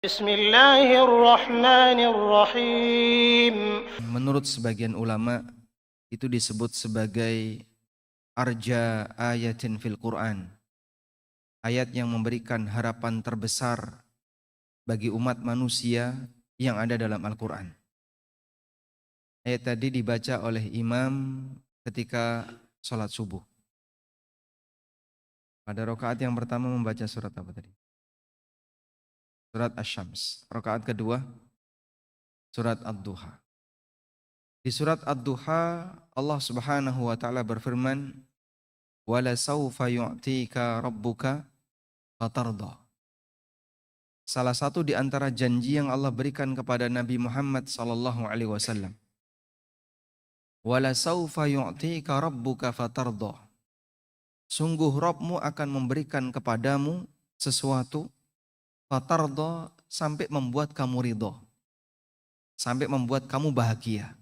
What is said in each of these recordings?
Bismillahirrahmanirrahim. Menurut sebagian ulama itu disebut sebagai arja ayatin fil Quran. Ayat yang memberikan harapan terbesar bagi umat manusia yang ada dalam Al-Quran. Ayat tadi dibaca oleh imam ketika sholat subuh. Pada rakaat yang pertama membaca surat apa tadi? Surat Asy-Syams. Rakaat kedua surat Ad-Duha. Di surat Ad-Duha Allah Subhanahu wa taala berfirman, "Wala saufa yu'tika rabbuka fatarda." Salah satu di antara janji yang Allah berikan kepada Nabi Muhammad sallallahu alaihi wasallam. "Wala saufa yu'tika rabbuka fatarda." Sungguh Rabbmu akan memberikan kepadamu sesuatu fatarda, sampai membuat kamu ridho, sampai membuat kamu bahagia.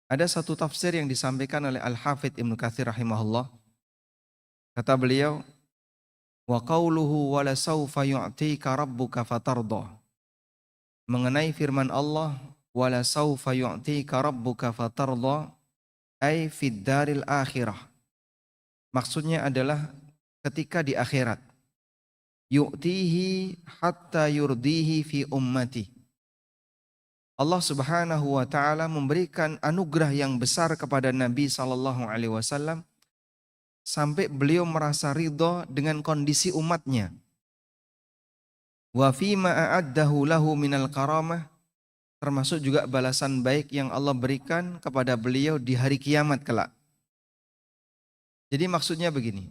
Ada satu tafsir yang disampaikan oleh Al-Hafidz Ibnu Katsir rahimahullah. Kata beliau, wa qauluhu wala saufa yu'tika rabbuka fatarda. Mengenai firman Allah, wala saufa yu'tika rabbuka fatarda, ay fid daril akhirah. Maksudnya adalah ketika di akhirat. Yu'tihi hatta yurdihi fi ummati. Allah Subhanahu wa taala memberikan anugerah yang besar kepada Nabi sallallahu alaihi wasallam sampai beliau merasa ridho dengan kondisi umatnya. Wa fima a'addahu lahu minal karamah, termasuk juga balasan baik yang Allah berikan kepada beliau di hari kiamat kelak. Jadi maksudnya begini,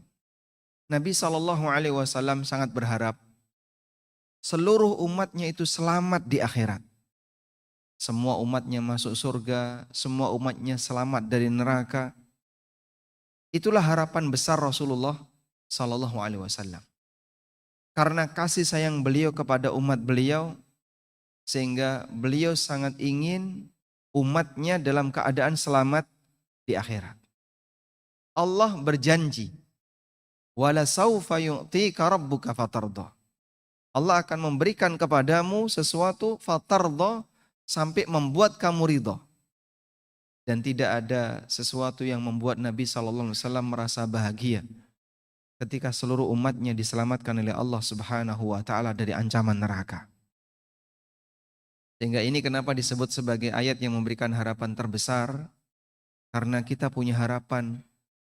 Nabi SAW sangat berharap seluruh umatnya itu selamat di akhirat. Semua umatnya masuk surga, semua umatnya selamat dari neraka. Itulah harapan besar Rasulullah SAW. Karena kasih sayang beliau kepada umat beliau, sehingga beliau sangat ingin umatnya dalam keadaan selamat di akhirat. Allah berjanji, wala saufa yu'tika rabbuka fatarda. Allah akan memberikan kepadamu sesuatu fatarda, sampai membuat kamu ridho. Dan tidak ada sesuatu yang membuat Nabi SAW merasa bahagia ketika seluruh umatnya diselamatkan oleh Allah Subhanahu wa taala dari ancaman neraka. Sehingga ini kenapa disebut sebagai ayat yang memberikan harapan terbesar, karena kita punya harapan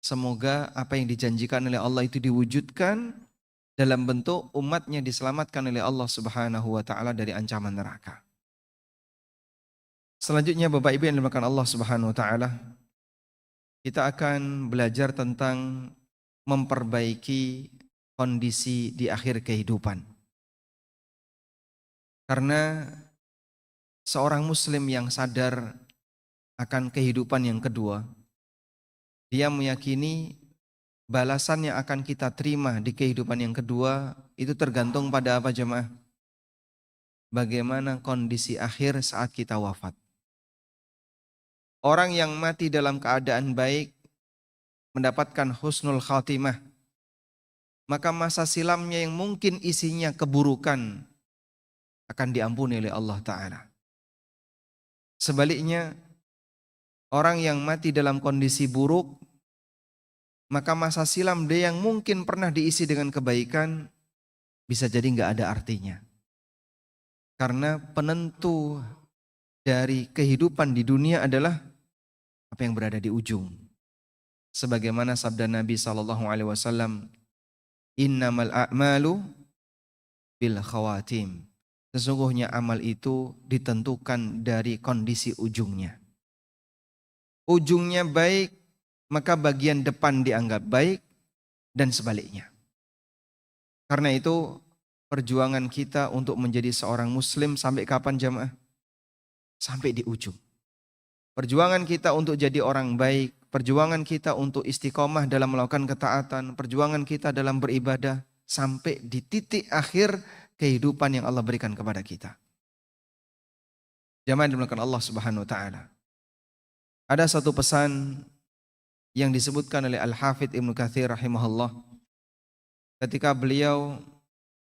semoga apa yang dijanjikan oleh Allah itu diwujudkan dalam bentuk umatnya diselamatkan oleh Allah Subhanahu wa taala dari ancaman neraka. Selanjutnya Bapak Ibu yang dimuliakan Allah Subhanahu wa taala, kita akan belajar tentang memperbaiki kondisi di akhir kehidupan. Karena seorang muslim yang sadar akan kehidupan yang kedua, dia meyakini balasan yang akan kita terima di kehidupan yang kedua itu tergantung pada apa jemaah? Bagaimana kondisi akhir saat kita wafat. Orang yang mati dalam keadaan baik mendapatkan husnul khatimah, maka masa silamnya yang mungkin isinya keburukan akan diampuni oleh Allah Ta'ala. Sebaliknya, orang yang mati dalam kondisi buruk, maka masa silam dia yang mungkin pernah diisi dengan kebaikan bisa jadi nggak ada artinya. Karena penentu dari kehidupan di dunia adalah apa yang berada di ujung. Sebagaimana sabda Nabi SAW, innamal a'malu bil khawatim. Sesungguhnya amal itu ditentukan dari kondisi ujungnya. Ujungnya baik, maka bagian depan dianggap baik, dan sebaliknya. Karena itu perjuangan kita untuk menjadi seorang muslim sampai kapan jamaah? Sampai di ujung. Perjuangan kita untuk jadi orang baik, perjuangan kita untuk istiqomah dalam melakukan ketaatan, perjuangan kita dalam beribadah sampai di titik akhir kehidupan yang Allah berikan kepada kita. Jamaah dimuliakan Allah Subhanahu wa taala. Ada satu pesan yang disebutkan oleh Al-Hafidz Ibnu Katsir rahimahullah ketika beliau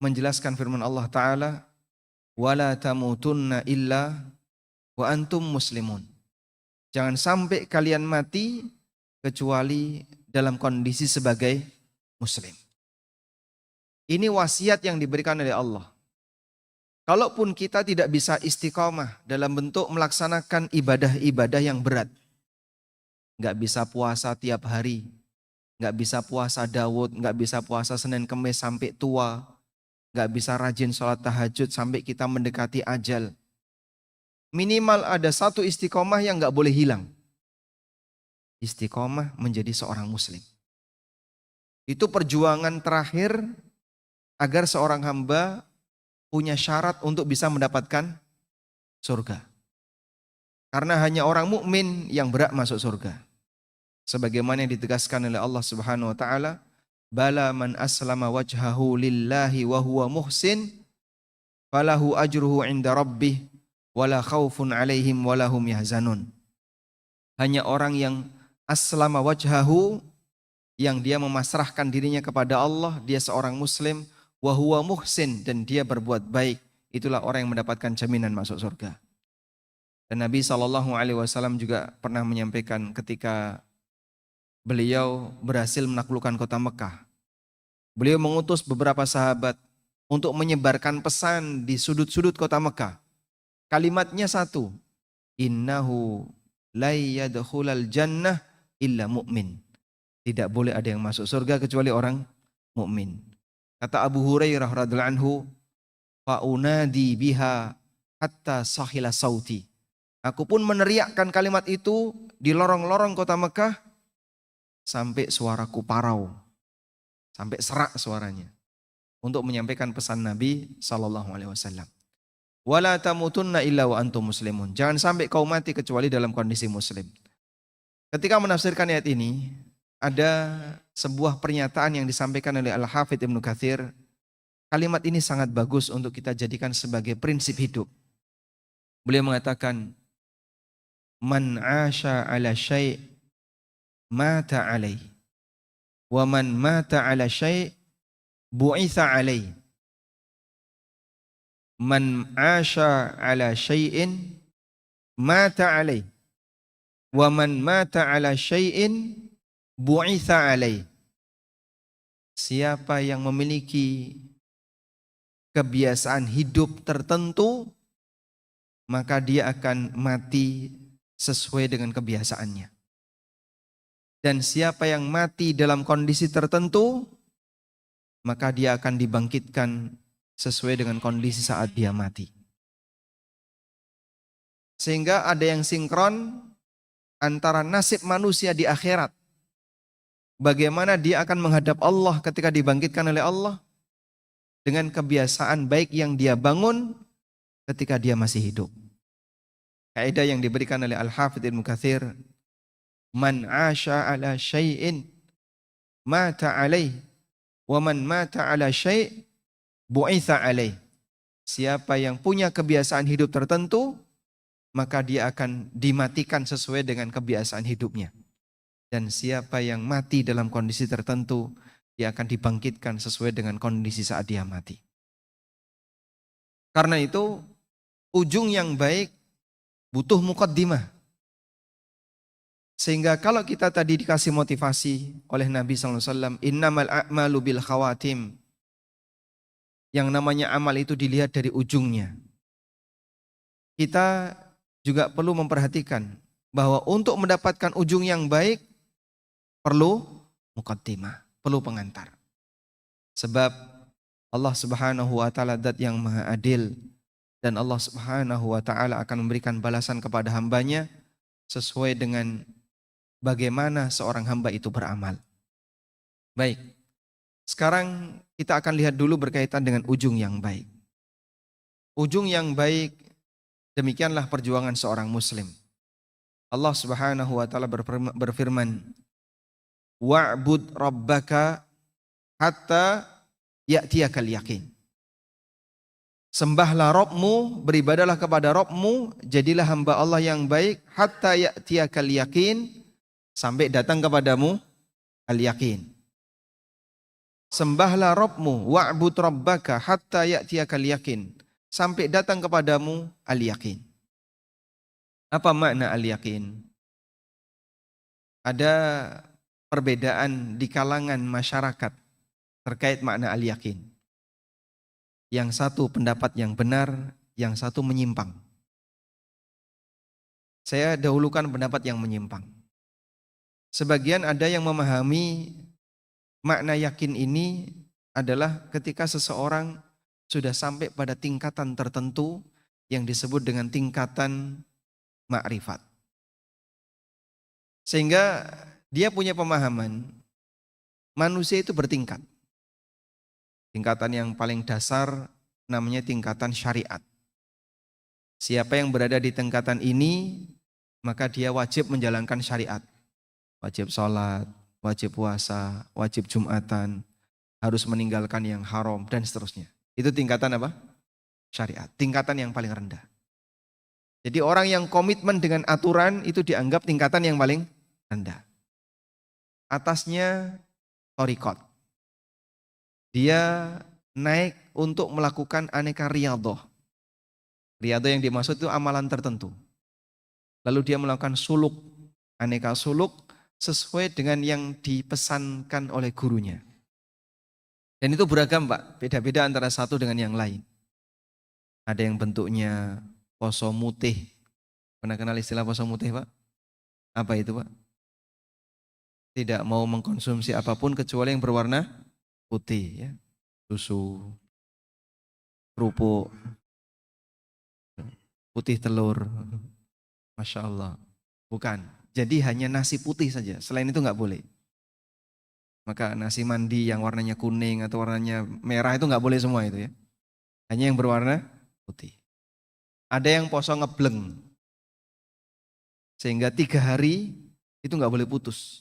menjelaskan firman Allah Ta'ala, wala tamutunna illa wa antum muslimun. Jangan sampai kalian mati kecuali dalam kondisi sebagai muslim. Ini wasiat yang diberikan oleh Allah. Kalaupun kita tidak bisa istiqomah dalam bentuk melaksanakan ibadah-ibadah yang berat. Nggak bisa puasa tiap hari. Nggak bisa puasa Daud, nggak bisa puasa Senin Kemis sampai tua. Nggak bisa rajin sholat tahajud sampai kita mendekati ajal. Minimal ada satu istiqomah yang nggak boleh hilang. Istiqomah menjadi seorang muslim. Itu perjuangan terakhir agar seorang hamba punya syarat untuk bisa mendapatkan surga. Karena hanya orang mukmin yang berhak masuk surga. Sebagaimana yang ditegaskan oleh Allah Subhanahu wa taala, bala man aslama wajhahu lillahi wa huwa muhsin falahu ajruhu 'inda rabbih wala khaufun 'alaihim wala hum yahzanun. Hanya orang yang aslama wajhahu, yang dia memasrahkan dirinya kepada Allah, dia seorang muslim, wa huwa muhsin, dan dia berbuat baik, itulah orang yang mendapatkan jaminan masuk surga. Dan Nabi SAW juga pernah menyampaikan ketika beliau berhasil menaklukkan kota Mekah. Beliau mengutus beberapa sahabat untuk menyebarkan pesan di sudut-sudut kota Mekah. Kalimatnya satu, innahu la yadkhulal jannah illa mu'min. Tidak boleh ada yang masuk surga kecuali orang mukmin. Kata Abu Hurairah radhiyallahu anhu, faunadi biha hatta sahila sauti. Aku pun meneriakkan kalimat itu di lorong-lorong kota Mekah sampai suaraku parau, sampai serak suaranya untuk menyampaikan pesan Nabi SAW. Wala tamutunna illa wa antum muslimun. Jangan sampai kau mati kecuali dalam kondisi muslim. Ketika menafsirkan ayat ini, ada sebuah pernyataan yang disampaikan oleh Al-Hafidz Ibnu Katsir. Kalimat ini sangat bagus untuk kita jadikan sebagai prinsip hidup. Beliau mengatakan, man 'asha 'ala syai' mata 'alai. Wa man mata 'ala syai' bu'itsa 'alai. Man 'asha 'ala syai'in mata 'alai. Wa man mata 'ala syai'in bu'itsa 'alai. Siapa yang memiliki kebiasaan hidup tertentu, maka dia akan mati sesuai dengan kebiasaannya. Dan siapa yang mati dalam kondisi tertentu, maka dia akan dibangkitkan sesuai dengan kondisi saat dia mati. Sehingga ada yang sinkron antara nasib manusia di akhirat, bagaimana dia akan menghadap Allah ketika dibangkitkan oleh Allah, dengan kebiasaan baik yang dia bangun ketika dia masih hidup. Kaidah yang diberikan oleh Al-Hafidz Ibnu Katsir, man 'asha 'ala syai'in mata 'alaih wa man mata 'ala syai' bu'itsa 'alaih. Siapa yang punya kebiasaan hidup tertentu, maka dia akan dimatikan sesuai dengan kebiasaan hidupnya. Dan siapa yang mati dalam kondisi tertentu, dia akan dibangkitkan sesuai dengan kondisi saat dia mati. Karena itu, ujung yang baik butuh muqaddimah. Sehingga kalau kita tadi dikasih motivasi oleh Nabi SAW, innamal a'malu bil khawatim. Yang namanya amal itu dilihat dari ujungnya. Kita juga perlu memperhatikan bahwa untuk mendapatkan ujung yang baik, perlu muqaddimah, perlu pengantar. Sebab Allah Subhanahu wa taala zat yang maha adil, dan Allah Subhanahu wa taala akan memberikan balasan kepada hambanya sesuai dengan bagaimana seorang hamba itu beramal. Baik, sekarang kita akan lihat dulu berkaitan dengan ujung yang baik. Ujung yang baik, demikianlah perjuangan seorang muslim. Allah Subhanahu wa taala berfirman, wa'bud rabbaka hatta ya'tiyakal yaqin. Sembahlah Rabbmu, beribadalah kepada Rabbmu, jadilah hamba Allah yang baik, hatta ya'tiyakal yaqin, sampai datang kepadamu al-yaqin. Sembahlah Rabbmu, wa'bud rabbaka hatta ya'tiyakal yakin. Sampai datang kepadamu al-yakin. Apa makna al-yakin? Ada perbedaan di kalangan masyarakat terkait makna al-yakin. Yang satu pendapat yang benar, yang satu menyimpang. Saya dahulukan pendapat yang menyimpang. Sebagian ada yang memahami makna yakin ini adalah ketika seseorang sudah sampai pada tingkatan tertentu yang disebut dengan tingkatan ma'rifat. Sehingga dia punya pemahaman manusia itu bertingkat. Tingkatan yang paling dasar namanya tingkatan syariat. Siapa yang berada di tingkatan ini, maka dia wajib menjalankan syariat. Wajib sholat, wajib puasa, wajib jumatan, harus meninggalkan yang haram, dan seterusnya. Itu tingkatan apa? Syariat. Tingkatan yang paling rendah. Jadi orang yang komitmen dengan aturan itu dianggap tingkatan yang paling rendah. Atasnya thariqat. Dia naik untuk melakukan aneka riyadhah. Riyadhah yang dimaksud itu amalan tertentu. Lalu dia melakukan suluk, aneka suluk sesuai dengan yang dipesankan oleh gurunya. Dan itu beragam Pak, beda-beda antara satu dengan yang lain. Ada yang bentuknya poso mutih. Pernah kenal istilah poso mutih Pak? Apa itu Pak? Tidak mau mengkonsumsi apapun kecuali yang berwarna putih, ya. Susu, kerupuk, putih telur. Masya Allah. Bukan. Jadi hanya nasi putih saja. Selain itu nggak boleh. Maka nasi mandi yang warnanya kuning atau warnanya merah itu nggak boleh semua itu ya. Hanya yang berwarna putih. Ada yang poso ngebleng. Sehingga 3 hari itu nggak boleh putus.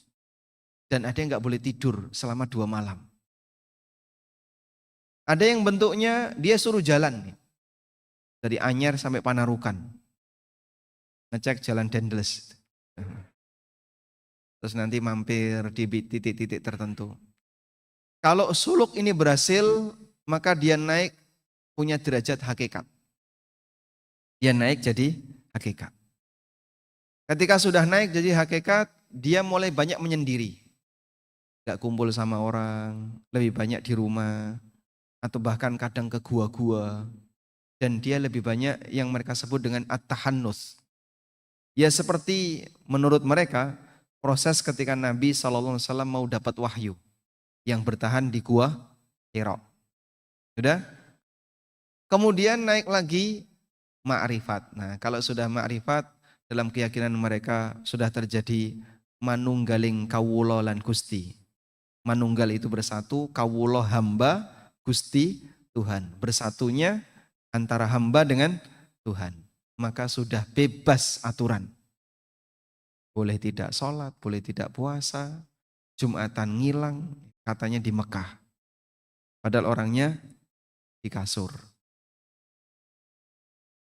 Dan ada yang nggak boleh tidur selama 2 malam. Ada yang bentuknya dia suruh jalan. Dari Anyer sampai Panarukan. Ngecek jalan Dendles. Terus nanti mampir di titik-titik tertentu. Kalau suluk ini berhasil, maka dia naik punya derajat hakikat. Dia naik jadi hakikat. Ketika sudah naik jadi hakikat, dia mulai banyak menyendiri. Gak kumpul sama orang, lebih banyak di rumah, atau bahkan kadang ke gua-gua. Dan dia lebih banyak yang mereka sebut dengan at-tahannus. Ya seperti menurut mereka, proses ketika Nabi SAW mau dapat wahyu yang bertahan di gua Hira. Sudah? Kemudian naik lagi ma'rifat. Nah kalau sudah ma'rifat, dalam keyakinan mereka sudah terjadi manunggaling kawula lan Gusti. Manunggal itu bersatu, kawula hamba, Gusti Tuhan. Bersatunya antara hamba dengan Tuhan. Maka sudah bebas aturan. Boleh tidak sholat, boleh tidak puasa, Jumatan ngilang, katanya di Mekah. Padahal orangnya di kasur.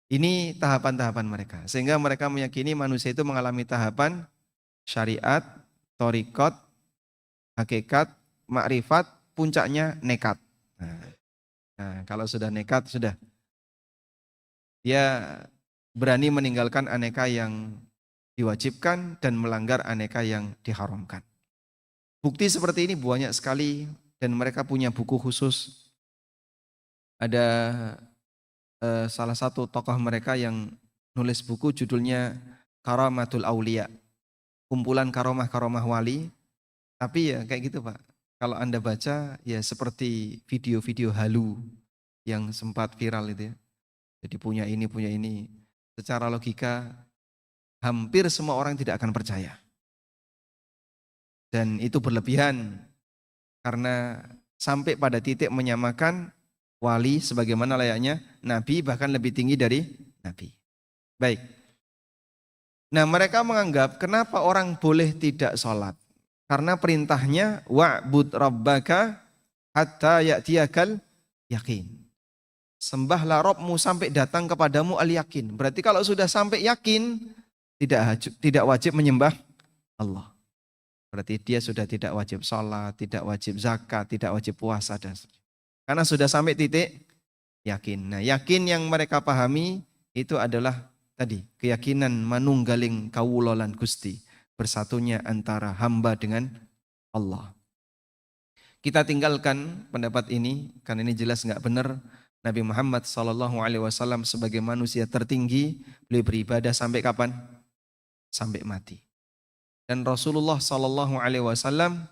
Ini tahapan-tahapan mereka. Sehingga mereka meyakini manusia itu mengalami tahapan syariat, thariqat, hakikat, makrifat, puncaknya nekat. Nah, kalau sudah nekat, sudah. Dia berani meninggalkan aneka yang diwajibkan dan melanggar aneka yang diharamkan. Bukti seperti ini banyak sekali dan mereka punya buku khusus. Ada salah satu tokoh mereka yang nulis buku judulnya Karamatul Aulia. Kumpulan karomah-karomah wali. Tapi ya kayak gitu Pak. Kalau Anda baca ya seperti video-video halu yang sempat viral itu ya. Jadi punya ini. Secara logika hampir semua orang tidak akan percaya. Dan itu berlebihan karena sampai pada titik menyamakan wali sebagaimana layaknya nabi, bahkan lebih tinggi dari nabi. Baik. Nah mereka menganggap kenapa orang boleh tidak sholat? Karena perintahnya wa'bud rabbaka hatta ya'tiyakal yakin. Sembahlah Rabbmu sampai datang kepadamu al-yakin. Berarti kalau sudah sampai yakin tidak wajib menyembah Allah. Berarti dia sudah tidak wajib sholat, tidak wajib zakat, tidak wajib puasa. Dan karena sudah sampai titik yakin. Nah, yakin yang mereka pahami itu adalah tadi keyakinan manunggaling kawula lan Gusti, bersatunya antara hamba dengan Allah. Kita tinggalkan pendapat ini karena ini jelas nggak benar. Nabi Muhammad SAW sebagai manusia tertinggi, beliau beribadah sampai kapan? Sampai mati. Dan Rasulullah SAW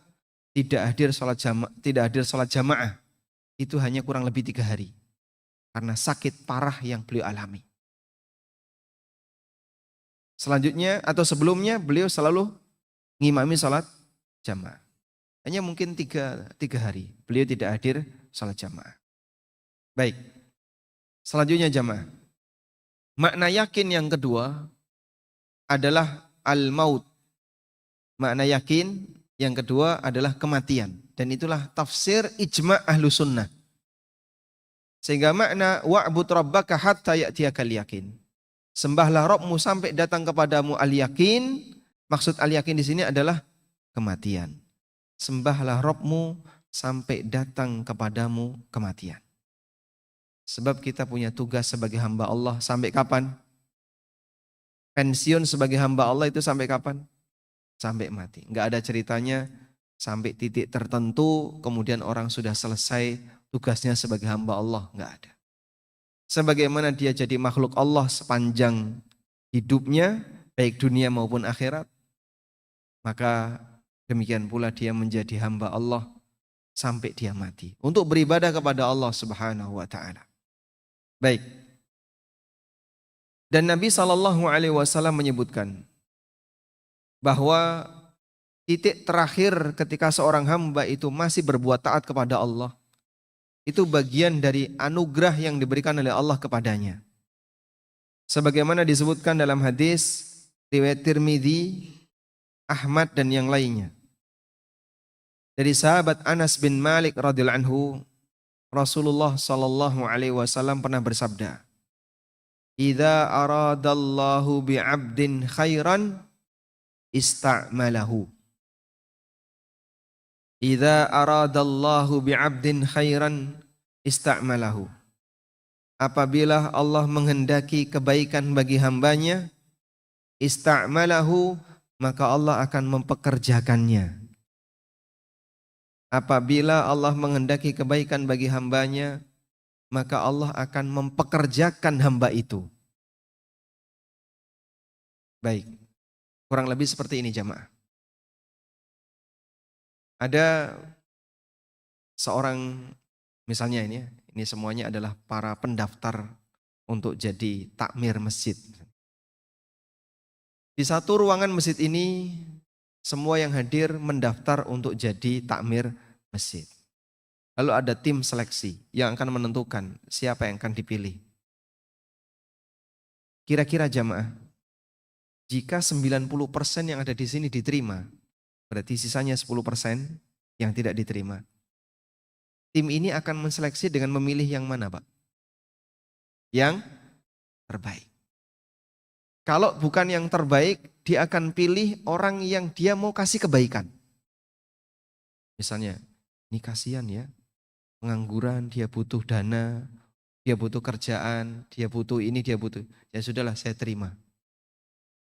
tidak hadir sholat jamaah. Itu hanya kurang lebih 3 hari. Karena sakit parah yang beliau alami. Selanjutnya atau sebelumnya beliau selalu ngimami sholat jamaah. Hanya mungkin 3 hari beliau tidak hadir sholat jamaah. Baik, selanjutnya jamaah. Makna yakin yang kedua adalah al-maut. Makna yakin yang kedua adalah kematian. Dan itulah tafsir ijma' ahlu sunnah. Sehingga makna wa'bud rabbaka hatta ya'tiyakal yakin. Sembahlah Rabbmu sampai datang kepadamu al-yakin. Maksud al-yakin di sini adalah kematian. Sembahlah Rabbmu sampai datang kepadamu kematian. Sebab kita punya tugas sebagai hamba Allah sampai kapan? Pensiun sebagai hamba Allah itu sampai kapan? Sampai mati. Enggak ada ceritanya sampai titik tertentu kemudian orang sudah selesai tugasnya sebagai hamba Allah. Enggak ada. Sebagaimana dia jadi makhluk Allah sepanjang hidupnya, baik dunia maupun akhirat, maka demikian pula dia menjadi hamba Allah sampai dia mati. Untuk beribadah kepada Allah Subhanahu wa ta'ala. Baik. Dan Nabi SAW menyebutkan bahwa titik terakhir ketika seorang hamba itu masih berbuat taat kepada Allah, itu bagian dari anugerah yang diberikan oleh Allah kepadanya. Sebagaimana disebutkan dalam hadis riwayat Tirmidzi, Ahmad dan yang lainnya. Dari sahabat Anas bin Malik radhiyallahu anhu, Rasulullah SAW pernah bersabda, "Idza aradallahu bi'abdin khairan ista'malahu." Idza aradallahu bi'abdin khairan ista'malahu. Apabila Allah menghendaki kebaikan bagi hambanya, ista'malahu, maka Allah akan mempekerjakannya. Apabila Allah menghendaki kebaikan bagi hambanya, maka Allah akan mempekerjakan hamba itu. Baik, kurang lebih seperti ini jamaah. Ada seorang, misalnya ini semuanya adalah para pendaftar untuk jadi takmir masjid. Di satu ruangan masjid ini, semua yang hadir mendaftar untuk jadi takmir masjid. Lalu ada tim seleksi yang akan menentukan siapa yang akan dipilih. Kira-kira jamaah, jika 90% yang ada di sini diterima, berarti sisanya 10% yang tidak diterima. Tim ini akan menseleksi dengan memilih yang mana, Pak? Yang terbaik. Kalau bukan yang terbaik, dia akan pilih orang yang dia mau kasih kebaikan. Misalnya, ini kasihan ya, pengangguran, dia butuh dana, dia butuh kerjaan, dia butuh ini, dia butuh. Ya sudahlah, saya terima.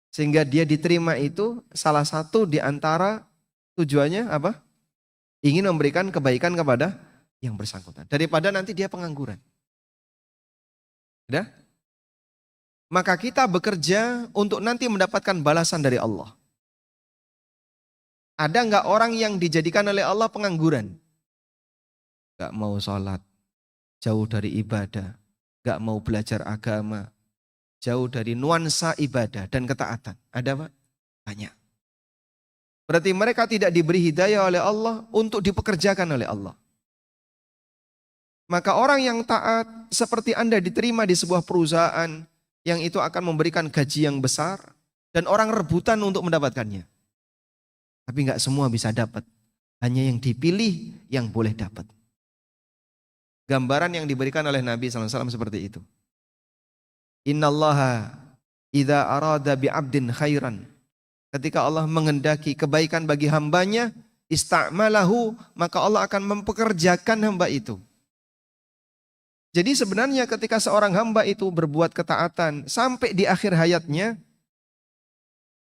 Sehingga dia diterima itu salah satu di antara tujuannya apa? Ingin memberikan kebaikan kepada yang bersangkutan. Daripada nanti dia pengangguran. Sudah? Maka kita bekerja untuk nanti mendapatkan balasan dari Allah. Ada enggak orang yang dijadikan oleh Allah pengangguran? Enggak mau sholat, jauh dari ibadah, enggak mau belajar agama, jauh dari nuansa ibadah dan ketaatan. Ada Pak? Banyak. Berarti mereka tidak diberi hidayah oleh Allah untuk dipekerjakan oleh Allah. Maka orang yang taat seperti Anda diterima di sebuah perusahaan yang itu akan memberikan gaji yang besar dan orang rebutan untuk mendapatkannya. Tapi enggak semua bisa dapat. Hanya yang dipilih yang boleh dapat. Gambaran yang diberikan oleh Nabi SAW seperti itu. Innallaha idza arada bi'abdin khairan ketika Allah menghendaki kebaikan bagi hambanya, ista'malahu, maka Allah akan mempekerjakan hamba itu. Jadi sebenarnya ketika seorang hamba itu berbuat ketaatan sampai di akhir hayatnya,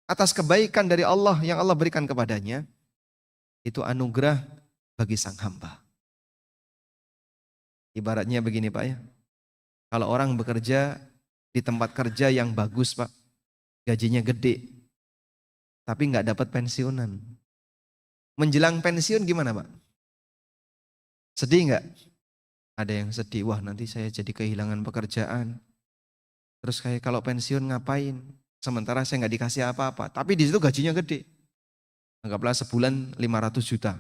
atas kebaikan dari Allah yang Allah berikan kepadanya, itu anugerah bagi sang hamba. Ibaratnya begini Pak ya, kalau orang bekerja di tempat kerja yang bagus Pak, gajinya gede, tapi nggak dapat pensiunan. Menjelang pensiun gimana Pak? Sedih nggak? Ada yang sedih, wah nanti saya jadi kehilangan pekerjaan. Terus kayak kalau pensiun ngapain? Sementara saya nggak dikasih apa-apa, tapi di situ gajinya gede. Anggaplah sebulan 500 juta.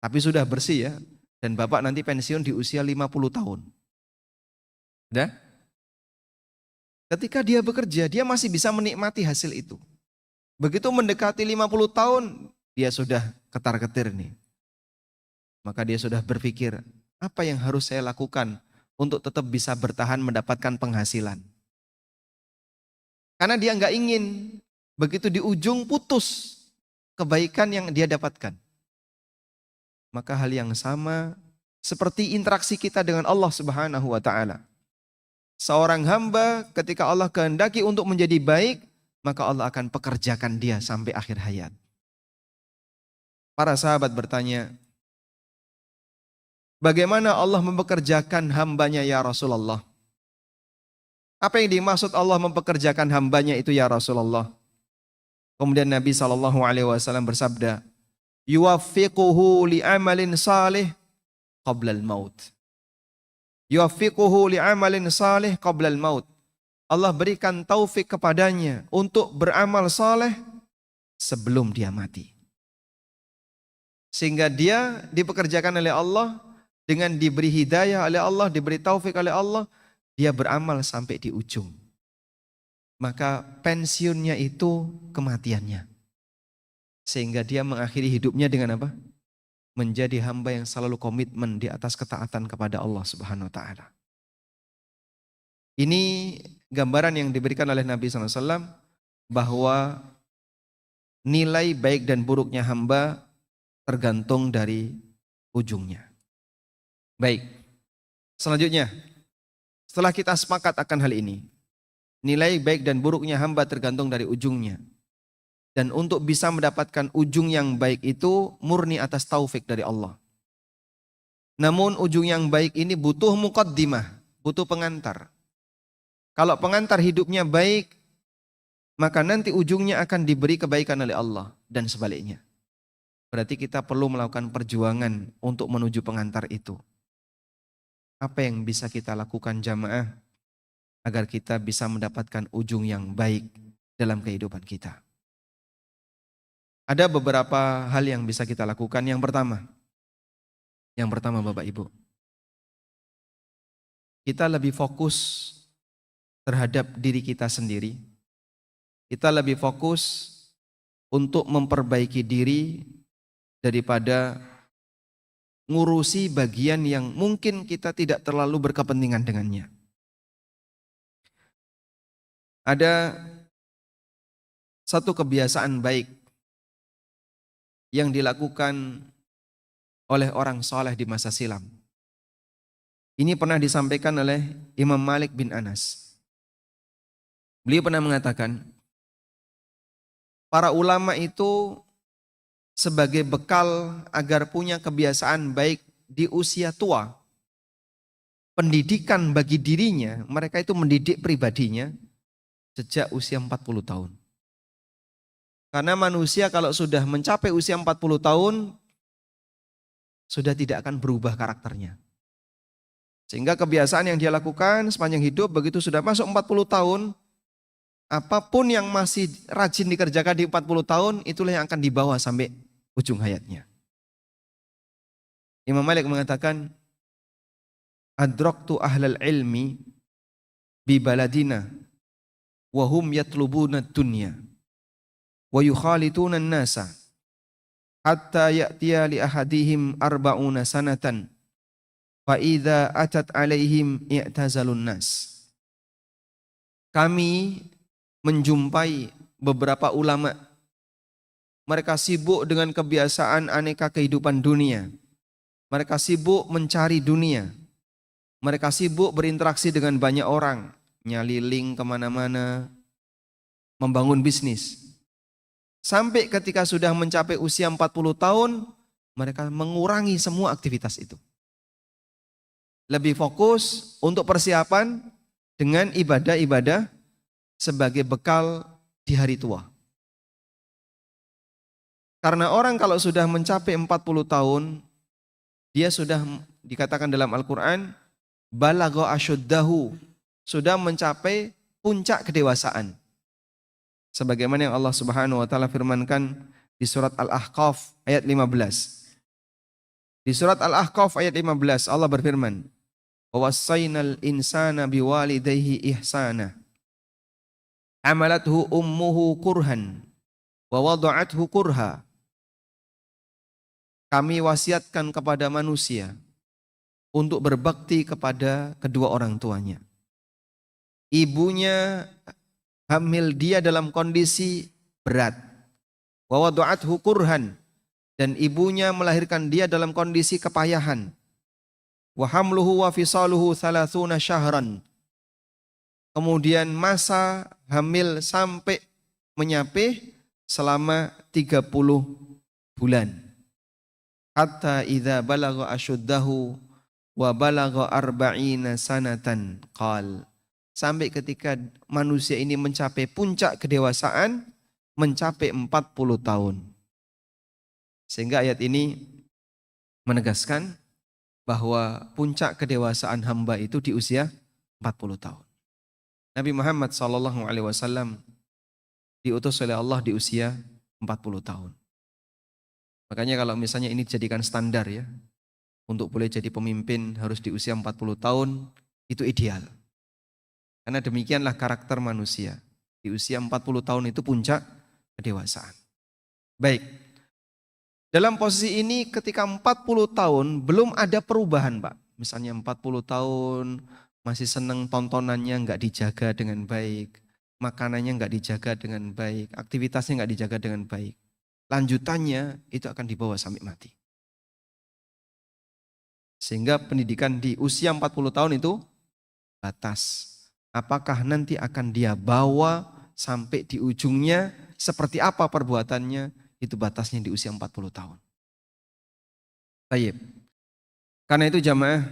Tapi sudah bersih ya, dan Bapak nanti pensiun di usia 50 tahun. Udah? Ketika dia bekerja, dia masih bisa menikmati hasil itu. Begitu mendekati 50 tahun, dia sudah ketar-ketir nih. Maka dia sudah berpikir, apa yang harus saya lakukan untuk tetap bisa bertahan mendapatkan penghasilan. Karena dia nggak ingin begitu di ujung putus kebaikan yang dia dapatkan. Maka hal yang sama seperti interaksi kita dengan Allah Subhanahu wa taala. Seorang hamba ketika Allah kehendaki untuk menjadi baik, maka Allah akan pekerjakan dia sampai akhir hayat. Para sahabat bertanya, bagaimana Allah mempekerjakan hambanya ya Rasulullah? Apa yang dimaksud Allah mempekerjakan hambanya itu ya Rasulullah? Kemudian Nabi SAW bersabda, yuwaffiquhu li'amalin salih qablal maut. Yuwaffiquhu li'amalin salih qablal maut. Allah berikan taufik kepadanya untuk beramal saleh sebelum dia mati. Sehingga dia dipekerjakan oleh Allah dengan diberi hidayah oleh Allah, diberi taufik oleh Allah, dia beramal sampai di ujung. Maka pensiunnya itu kematiannya. Sehingga dia mengakhiri hidupnya dengan apa? Menjadi hamba yang selalu komitmen di atas ketaatan kepada Allah Subhanahu wa taala. Ini gambaran yang diberikan oleh Nabi SAW bahwa nilai baik dan buruknya hamba tergantung dari ujungnya. Baik, selanjutnya setelah kita sepakat akan hal ini, nilai baik dan buruknya hamba tergantung dari ujungnya. Dan untuk bisa mendapatkan ujung yang baik itu murni atas taufik dari Allah. Namun ujung yang baik ini butuh muqaddimah, butuh pengantar. Kalau pengantar hidupnya baik, maka nanti ujungnya akan diberi kebaikan oleh Allah dan sebaliknya. Berarti kita perlu melakukan perjuangan untuk menuju pengantar itu. Apa yang bisa kita lakukan jamaah agar kita bisa mendapatkan ujung yang baik dalam kehidupan kita? Ada beberapa hal yang bisa kita lakukan. Yang pertama Bapak Ibu, kita lebih fokus terhadap diri kita sendiri. Kita lebih fokus untuk memperbaiki diri daripada ngurusi bagian yang mungkin kita tidak terlalu berkepentingan dengannya. Ada satu kebiasaan baik yang dilakukan oleh orang soleh di masa silam. Ini pernah disampaikan oleh Imam Malik bin Anas. Beliau pernah mengatakan, para ulama itu sebagai bekal agar punya kebiasaan baik di usia tua, pendidikan bagi dirinya, mereka itu mendidik pribadinya sejak usia 40 tahun. Karena manusia kalau sudah mencapai usia 40 tahun, sudah tidak akan berubah karakternya. Sehingga kebiasaan yang dia lakukan sepanjang hidup, begitu sudah masuk 40 tahun, apapun yang masih rajin dikerjakan di 40 tahun, itulah yang akan dibawa sampai ujung hayatnya. Imam Malik mengatakan, adraktu ahlal ilmi bi baladina wa hum yatlubuna dunya wa yukhalituna an-nasa hatta ya'tiya li ahadihim arba'una sanatan fa idza atat alaihim i'tazalun nas. Kami menjumpai beberapa ulama. Mereka sibuk dengan kebiasaan aneka kehidupan dunia. Mereka sibuk mencari dunia. Mereka sibuk berinteraksi dengan banyak orang. Nyaliling kemana-mana, membangun bisnis. Sampai ketika sudah mencapai usia 40 tahun, mereka mengurangi semua aktivitas itu. Lebih fokus untuk persiapan dengan ibadah-ibadah sebagai bekal di hari tua. Karena orang kalau sudah mencapai 40 tahun, dia sudah dikatakan dalam Al-Quran, balagha asyuddahu, sudah mencapai puncak kedewasaan. Sebagaimana yang Allah Subhanahu wa taala firmankan di surat Al-Ahqaf ayat 15. Di surat Al-Ahqaf ayat 15 Allah berfirman, "Wa wassaynal insana biwalidayhi ihsana. Hamalathu ummuhu kurhan wa wada'athu kurha." Kami wasiatkan kepada manusia untuk berbakti kepada kedua orang tuanya. Ibunya hamil dia dalam kondisi berat. Wa wada'athu kurhan, dan ibunya melahirkan dia dalam kondisi kepayahan. Wa hamluhu wa fisaluhu 30 syahran. Kemudian masa hamil sampai menyapih selama 30 bulan. Hatta idza balagha asyuddahu wa balagha arba'ina sanatan qal. Sampai ketika manusia ini mencapai puncak kedewasaan, mencapai 40 tahun. Sehingga ayat ini menegaskan bahwa puncak kedewasaan hamba itu di usia 40 tahun. Nabi Muhammad SAW diutus oleh Allah di usia 40 tahun. Makanya kalau misalnya ini dijadikan standar ya, untuk boleh jadi pemimpin harus di usia 40 tahun, itu ideal. Karena demikianlah karakter manusia. Di usia 40 tahun itu puncak kedewasaan. Baik, dalam posisi ini ketika 40 tahun belum ada perubahan Pak. Misalnya 40 tahun masih seneng tontonannya nggak dijaga dengan baik, makanannya nggak dijaga dengan baik, aktivitasnya nggak dijaga dengan baik. Lanjutannya itu akan dibawa sampai mati. Sehingga pendidikan di usia 40 tahun itu batas. Apakah nanti akan dia bawa sampai di ujungnya, seperti apa perbuatannya, itu batasnya di usia 40 tahun. Baik. Karena itu jamaah,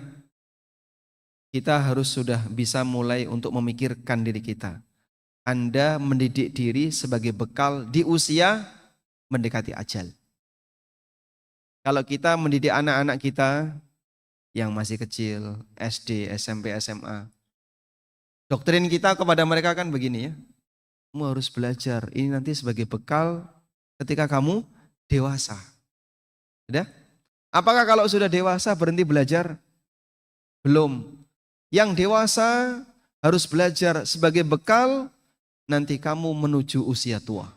kita harus sudah bisa mulai untuk memikirkan diri kita. Anda mendidik diri sebagai bekal di usia mendekati ajal. Kalau kita mendidik anak-anak kita yang masih kecil, SD, SMP, SMA, doktrin kita kepada mereka kan begini ya, kamu harus belajar, ini nanti sebagai bekal ketika kamu dewasa. Sudah? Apakah kalau sudah dewasa berhenti belajar? Belum. Yang dewasa harus belajar sebagai bekal nanti kamu menuju usia tua.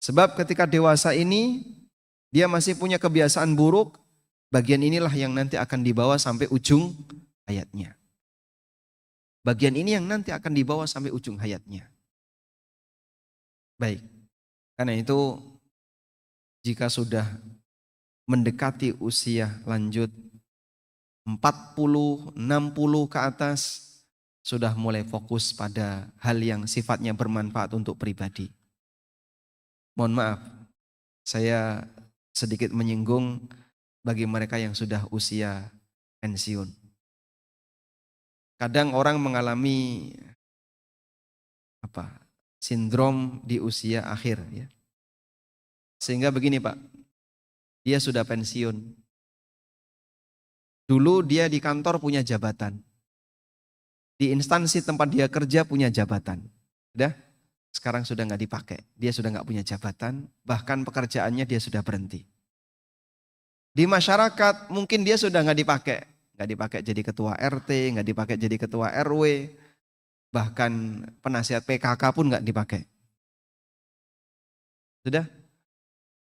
Sebab ketika dewasa ini, dia masih punya kebiasaan buruk, bagian inilah yang nanti akan dibawa sampai ujung hayatnya. Bagian ini yang nanti akan dibawa sampai ujung hayatnya. Baik, karena itu jika sudah mendekati usia lanjut 40, 60 ke atas, sudah mulai fokus pada hal yang sifatnya bermanfaat untuk pribadi. Mohon maaf, saya sedikit menyinggung bagi mereka yang sudah usia pensiun. Kadang orang mengalami sindrom di usia akhir ya. Sehingga begini Pak, dia sudah pensiun. Dulu dia di kantor punya jabatan. Di instansi tempat dia kerja punya jabatan. Sekarang sudah nggak dipakai. Dia sudah nggak punya jabatan, bahkan pekerjaannya dia sudah berhenti. Di masyarakat mungkin dia sudah nggak dipakai. Nggak dipakai jadi ketua RT, nggak dipakai jadi ketua RW, bahkan penasihat PKK pun nggak dipakai. Sudah?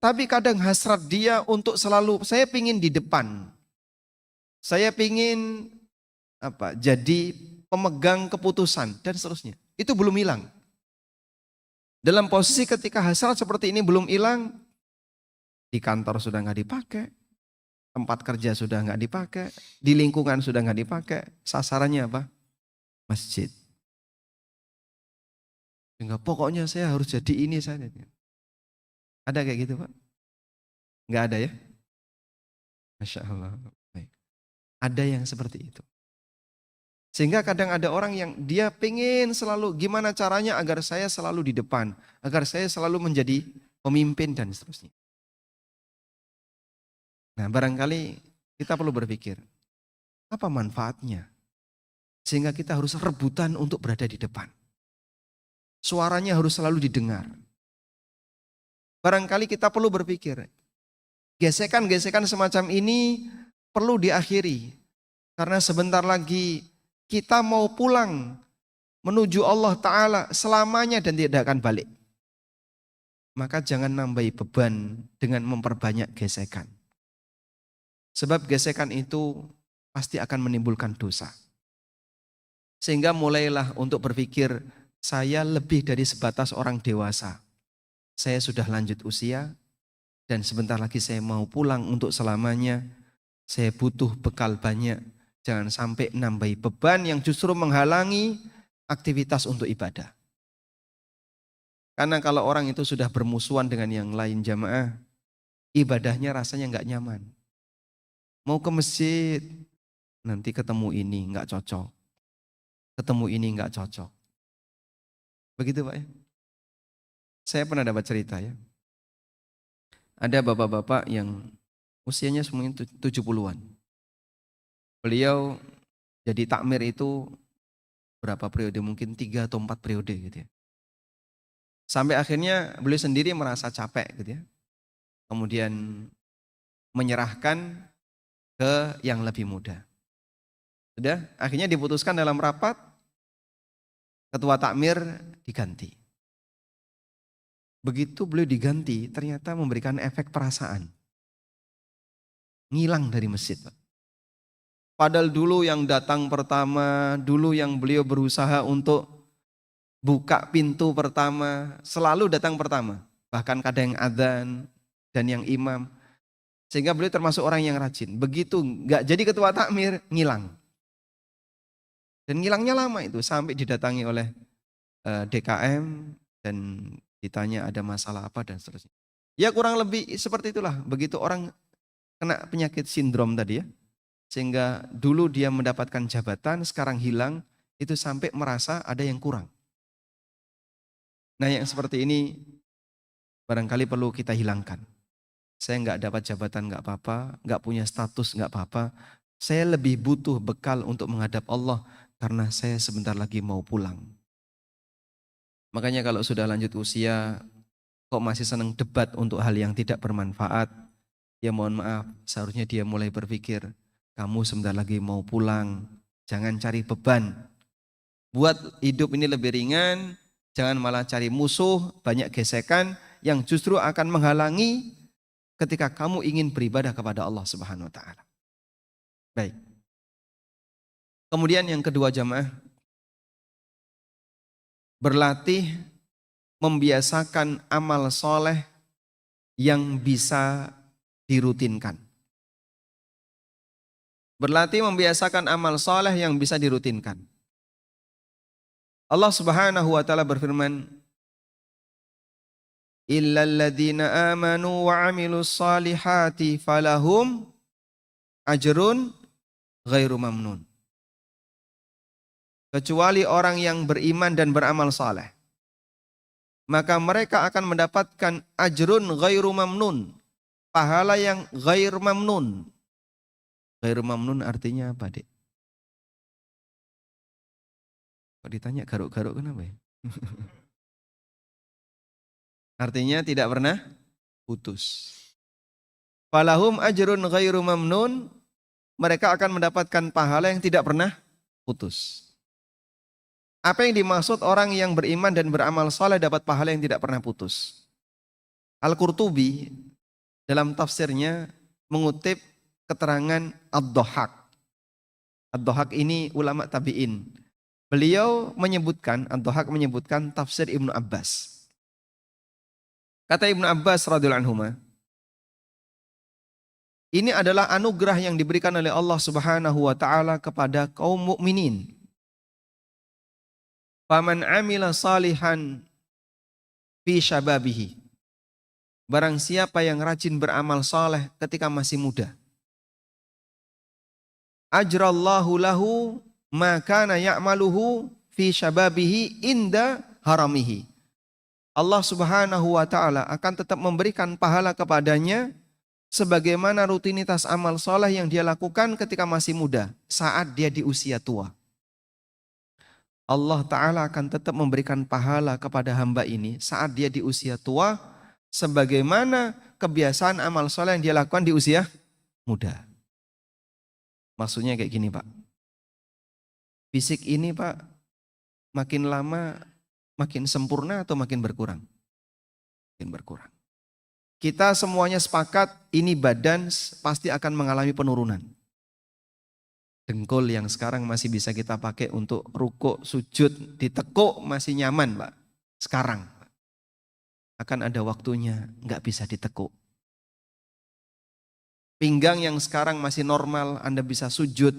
Tapi kadang hasrat dia untuk selalu, saya pingin di depan. Saya pingin jadi pemegang keputusan dan seterusnya. Itu belum hilang. Dalam posisi ketika hasrat seperti ini belum hilang, di kantor sudah nggak dipakai, tempat kerja sudah nggak dipakai, di lingkungan sudah nggak dipakai, sasarannya apa? Masjid. Sehingga pokoknya saya harus jadi ini saja. Ada kayak gitu Pak? Nggak ada ya? Masya Allah. Baik. Ada yang seperti itu. Sehingga kadang ada orang yang dia pengen selalu gimana caranya agar saya selalu di depan. Agar saya selalu menjadi pemimpin dan seterusnya. Nah barangkali kita perlu berpikir, apa manfaatnya? Sehingga kita harus rebutan untuk berada di depan. Suaranya harus selalu didengar. Barangkali kita perlu berpikir, gesekan-gesekan semacam ini perlu diakhiri. Karena sebentar lagi kita mau pulang menuju Allah Ta'ala selamanya dan tidak akan balik. Maka jangan nambahi beban dengan memperbanyak gesekan. Sebab gesekan itu pasti akan menimbulkan dosa. Sehingga mulailah untuk berpikir, saya lebih dari sebatas orang dewasa. Saya sudah lanjut usia dan sebentar lagi saya mau pulang untuk selamanya. Saya butuh bekal banyak. Jangan sampai nambahi beban yang justru menghalangi aktivitas untuk ibadah. Karena kalau orang itu sudah bermusuhan dengan yang lain jamaah, ibadahnya rasanya nggak nyaman. Mau ke masjid, nanti ketemu ini nggak cocok. Ketemu ini nggak cocok. Begitu Pak ya. Saya pernah dapat cerita ya. Ada bapak-bapak yang usianya semuanya 70-an. Beliau jadi takmir itu berapa periode, mungkin 3 atau 4 periode gitu ya. Sampai akhirnya beliau sendiri merasa capek gitu ya. Kemudian menyerahkan ke yang lebih muda. Sudah, akhirnya diputuskan dalam rapat, ketua takmir diganti. Begitu beliau diganti, ternyata memberikan efek perasaan. Ngilang dari masjid Pak. Padahal dulu yang datang pertama, dulu yang beliau berusaha untuk buka pintu pertama, selalu datang pertama. Bahkan kadang yang adzan dan yang imam. Sehingga beliau termasuk orang yang rajin. Begitu nggak jadi ketua takmir, ngilang. Dan ngilangnya lama itu, sampai didatangi oleh DKM dan ditanya ada masalah apa dan seterusnya. Ya kurang lebih seperti itulah. Begitu orang kena penyakit sindrom tadi ya. Sehingga dulu dia mendapatkan jabatan, sekarang hilang, itu sampai merasa ada yang kurang. Nah yang seperti ini barangkali perlu kita hilangkan. Saya nggak dapat jabatan nggak apa-apa, nggak punya status nggak apa-apa. Saya lebih butuh bekal untuk menghadap Allah karena saya sebentar lagi mau pulang. Makanya kalau sudah lanjut usia, kok masih senang debat untuk hal yang tidak bermanfaat, ya mohon maaf, seharusnya dia mulai berpikir, kamu sebentar lagi mau pulang, jangan cari beban. Buat hidup ini lebih ringan, jangan malah cari musuh, banyak gesekan yang justru akan menghalangi ketika kamu ingin beribadah kepada Allah Subhanahu wa taala. Baik. Kemudian yang kedua jamaah, berlatih membiasakan amal soleh yang bisa dirutinkan. Berlatih membiasakan amal soleh yang bisa dirutinkan. Allah Subhanahu wa taala berfirman, illal ladzina amanu wa 'amilus solihati falahum ajrun ghairu mamnun. Kecuali orang yang beriman dan beramal saleh, maka mereka akan mendapatkan ajrun ghairu mamnun, pahala yang ghair mamnun. Ghair mamnun artinya apa, Dek? Kok ditanya garuk-garuk kenapa ya? Artinya tidak pernah putus. Falahum ajrun ghairu mamnun, mereka akan mendapatkan pahala yang tidak pernah putus. Apa yang dimaksud orang yang beriman dan beramal saleh dapat pahala yang tidak pernah putus? Al-Qurtubi dalam tafsirnya mengutip keterangan Ad-Dhahhak. Ad-Dhahhak ini ulama tabi'in. Beliau menyebutkan, Ad-Dhahhak menyebutkan tafsir Ibnu Abbas. Kata Ibnu Abbas radhiyallahu anhu, ini adalah anugerah yang diberikan oleh Allah Subhanahu wa taala kepada kaum mukminin. Faman amila salihan fi syababihi. Barang siapa yang rajin beramal saleh ketika masih muda. Ajrallahu lahu ma kana ya'maluhu fi syababihi inda haramihi. Allah Subhanahu wa taala akan tetap memberikan pahala kepadanya sebagaimana rutinitas amal soleh yang dia lakukan ketika masih muda, saat dia di usia tua. Allah Ta'ala akan tetap memberikan pahala kepada hamba ini saat dia di usia tua, sebagaimana kebiasaan amal soleh yang dia lakukan di usia muda. Maksudnya kayak gini Pak, fisik ini Pak, makin lama makin sempurna atau makin berkurang? Makin berkurang. Kita semuanya sepakat ini badan pasti akan mengalami penurunan. Dengkul yang sekarang masih bisa kita pakai untuk rukuk, sujud, ditekuk masih nyaman Pak. Sekarang akan ada waktunya nggak bisa ditekuk. Pinggang yang sekarang masih normal, Anda bisa sujud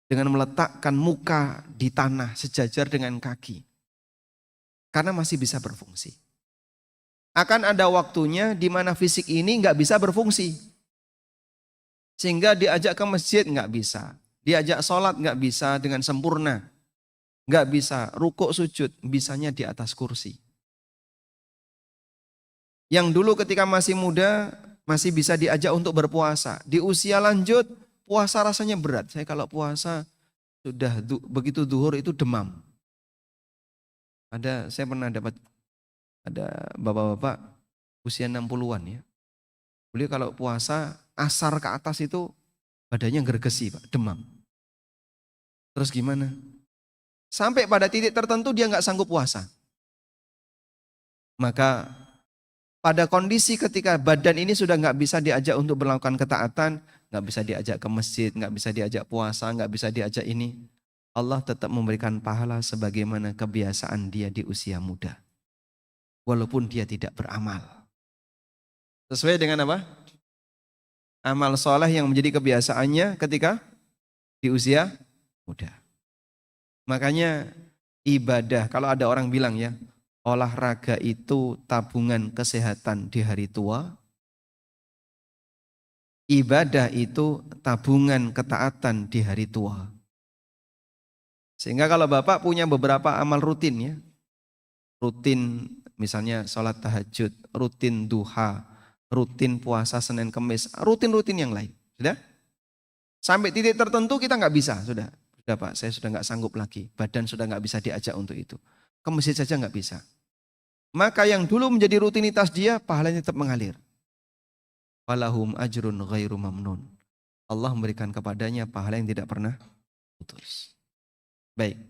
dengan meletakkan muka di tanah sejajar dengan kaki. Karena masih bisa berfungsi. Akan ada waktunya di mana fisik ini nggak bisa berfungsi. Sehingga diajak ke masjid nggak bisa. Diajak sholat nggak bisa dengan sempurna. Nggak bisa rukuk sujud, bisanya di atas kursi. Yang dulu ketika masih muda, masih bisa diajak untuk berpuasa. Di usia lanjut, puasa rasanya berat. Saya kalau puasa, sudah begitu duhur itu demam. Saya pernah dapat ada bapak-bapak usia 60-an ya. Beliau kalau puasa asar ke atas itu badannya gergesi Pak, demam. Terus gimana? Sampai pada titik tertentu dia nggak sanggup puasa. Maka pada kondisi ketika badan ini sudah nggak bisa diajak untuk melakukan ketaatan, nggak bisa diajak ke masjid, nggak bisa diajak puasa, nggak bisa diajak ini, Allah tetap memberikan pahala sebagaimana kebiasaan dia di usia muda. Walaupun dia tidak beramal. Sesuai dengan apa? Amal soleh yang menjadi kebiasaannya ketika di usia muda. Makanya ibadah, kalau ada orang bilang ya, olahraga itu tabungan kesehatan di hari tua. Ibadah itu tabungan ketaatan di hari tua. Sehingga kalau Bapak punya beberapa amal rutin ya, rutin misalnya sholat tahajud, rutin duha, rutin puasa Senin Kemis, rutin-rutin yang lain. Sudah? Sampai titik tertentu kita nggak bisa, sudah Pak, saya sudah nggak sanggup lagi, badan sudah nggak bisa diajak untuk itu. Ke masjid saja nggak bisa. Maka yang dulu menjadi rutinitas dia, pahalanya tetap mengalir. Walahum ajrun ghairu mamnun. Allah memberikan kepadanya pahala yang tidak pernah putus. Baik,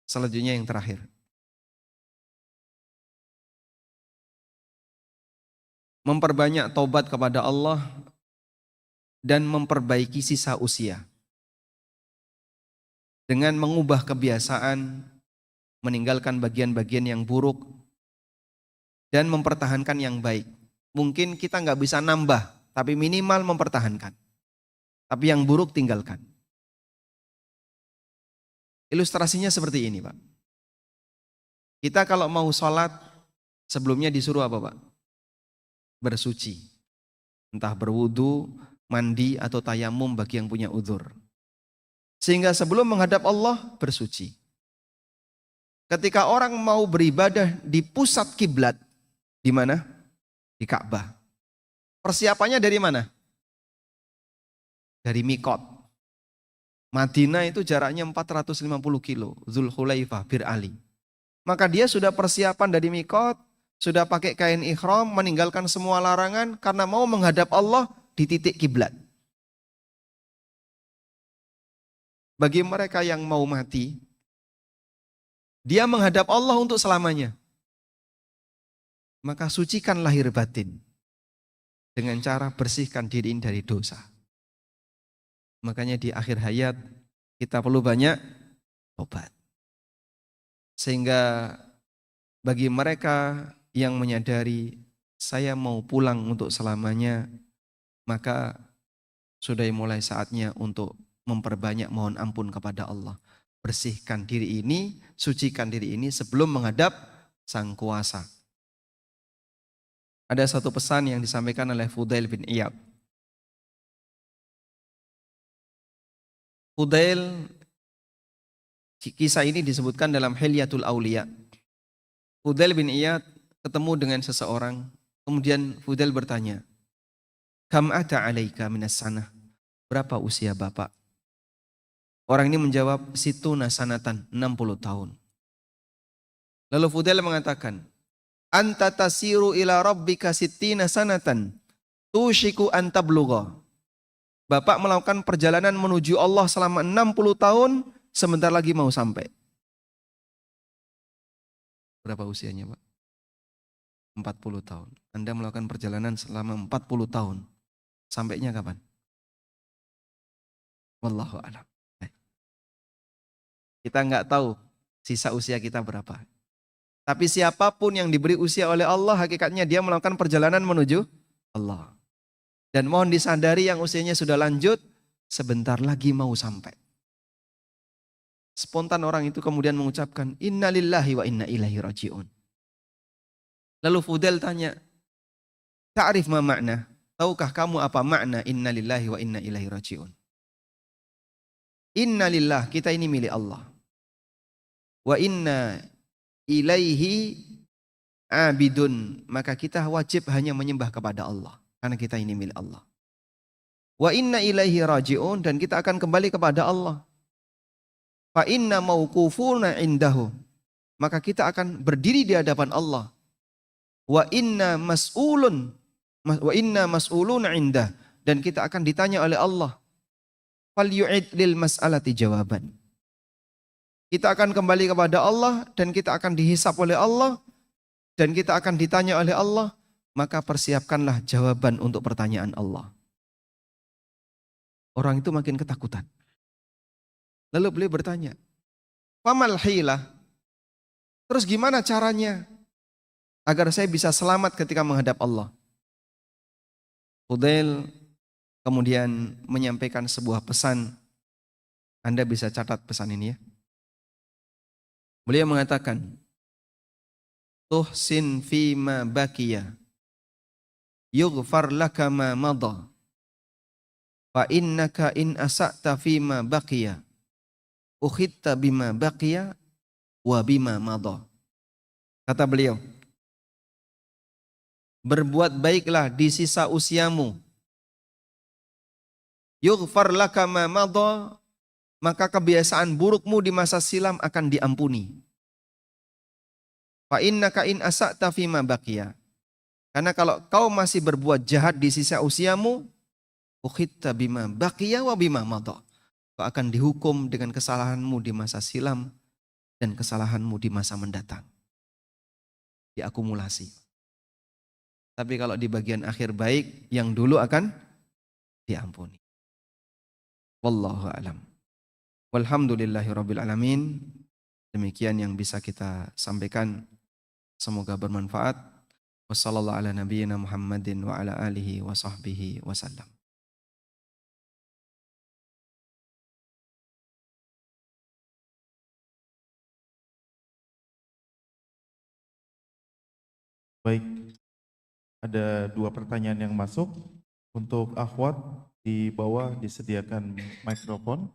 selanjutnya yang terakhir. Memperbanyak taubat kepada Allah dan memperbaiki sisa usia. Dengan mengubah kebiasaan, meninggalkan bagian-bagian yang buruk, dan mempertahankan yang baik. Mungkin kita nggak bisa nambah, tapi minimal mempertahankan. Tapi yang buruk tinggalkan. Ilustrasinya seperti ini Pak. Kita kalau mau sholat, sebelumnya disuruh apa Pak? Bersuci. Entah berwudu, mandi atau tayamum bagi yang punya uzur. Sehingga sebelum menghadap Allah bersuci. Ketika orang mau beribadah di pusat kiblat, di mana? Di Ka'bah. Persiapannya dari mana? Dari Mikot. Madinah itu jaraknya 450 kilo, Zulhulaifah, Bir Ali. Maka dia sudah persiapan dari Mikot, sudah pakai kain ihram, meninggalkan semua larangan karena mau menghadap Allah di titik kiblat. Bagi mereka yang mau mati, dia menghadap Allah untuk selamanya. Maka sucikan lahir batin dengan cara bersihkan diri dari dosa. Makanya di akhir hayat kita perlu banyak tobat. Sehingga bagi mereka yang menyadari saya mau pulang untuk selamanya, maka sudah mulai saatnya untuk memperbanyak mohon ampun kepada Allah. Bersihkan diri ini, sucikan diri ini sebelum menghadap Sang Kuasa. Ada satu pesan yang disampaikan oleh Fudail bin Iyad. Fudail, kisah ini disebutkan dalam Hilyatul Auliya. Fudail bin Iyad ketemu dengan seseorang, kemudian Fudail bertanya, "Kam ata alaika minas sanah?" Berapa usia bapak? Orang ini menjawab, "Situna sanatan, 60 tahun." Lalu Fudail mengatakan, "Anta tasiru ila rabbika sittina sanatan, tushiku an tablugha." Bapak melakukan perjalanan menuju Allah selama 60 tahun, sebentar lagi mau sampai. Berapa usianya, Pak? 40 tahun. Anda melakukan perjalanan selama 40 tahun. Sampainya kapan? Wallahu a'lam. Kita nggak tahu sisa usia kita berapa. Tapi siapapun yang diberi usia oleh Allah, hakikatnya dia melakukan perjalanan menuju Allah. Dan mohon disadari yang usianya sudah lanjut, sebentar lagi mau sampai. Spontan orang itu kemudian mengucapkan, "Inna lillahi wa inna ilaihi raji'un." Lalu Fudail tanya, "Ta'rif ma makna?" Tahukah kamu apa makna inna lillahi wa inna ilaihi raji'un? Inna lillah, kita ini milik Allah. Wa inna ilaihi abidun, maka kita wajib hanya menyembah kepada Allah. Karena kita ini milik Allah. Wa inna ilaihi raji'un, dan kita akan kembali kepada Allah. Fa inna mauqufuna indahu, maka kita akan berdiri di hadapan Allah. Wa inna mas'uluna indah, dan kita akan ditanya oleh Allah. Fal yu'id lil mas'alati jawaban. Kita akan kembali kepada Allah dan kita akan dihisap oleh Allah dan kita akan ditanya oleh Allah, maka persiapkanlah jawaban untuk pertanyaan Allah. Orang itu makin ketakutan. Lalu beliau bertanya, "Famal hilah?" Terus gimana caranya agar saya bisa selamat ketika menghadap Allah? Fudail kemudian menyampaikan sebuah pesan. Anda bisa catat pesan ini ya. Beliau mengatakan, "Tuhsin fima baqiya, yughfar laka ma madha. Fa innaka in asa'ta fima baqiya, ukhitta bima baqiya wa bima madha." Kata beliau, berbuat baiklah di sisa usiamu. Yughfar laka ma madha, maka kebiasaan burukmu di masa silam akan diampuni. Fa innaka in asa'ta fima baqiya. Karena kalau kau masih berbuat jahat di sisa usiamu, ukhitta bima baqiya wa bima madha. Kau akan dihukum dengan kesalahanmu di masa silam dan kesalahanmu di masa mendatang. Diakumulasi. Tapi kalau di bagian akhir baik, yang dulu akan diampuni. Wallahu a'lam. Walhamdulillahirabbil alamin. Demikian yang bisa kita sampaikan. Semoga bermanfaat. Wassallallahu ala nabiyyina Muhammadin wa ala alihi wa sahbihi wasallam. Baik, ada 2 pertanyaan yang masuk. Untuk akhwat di bawah disediakan mikrofon.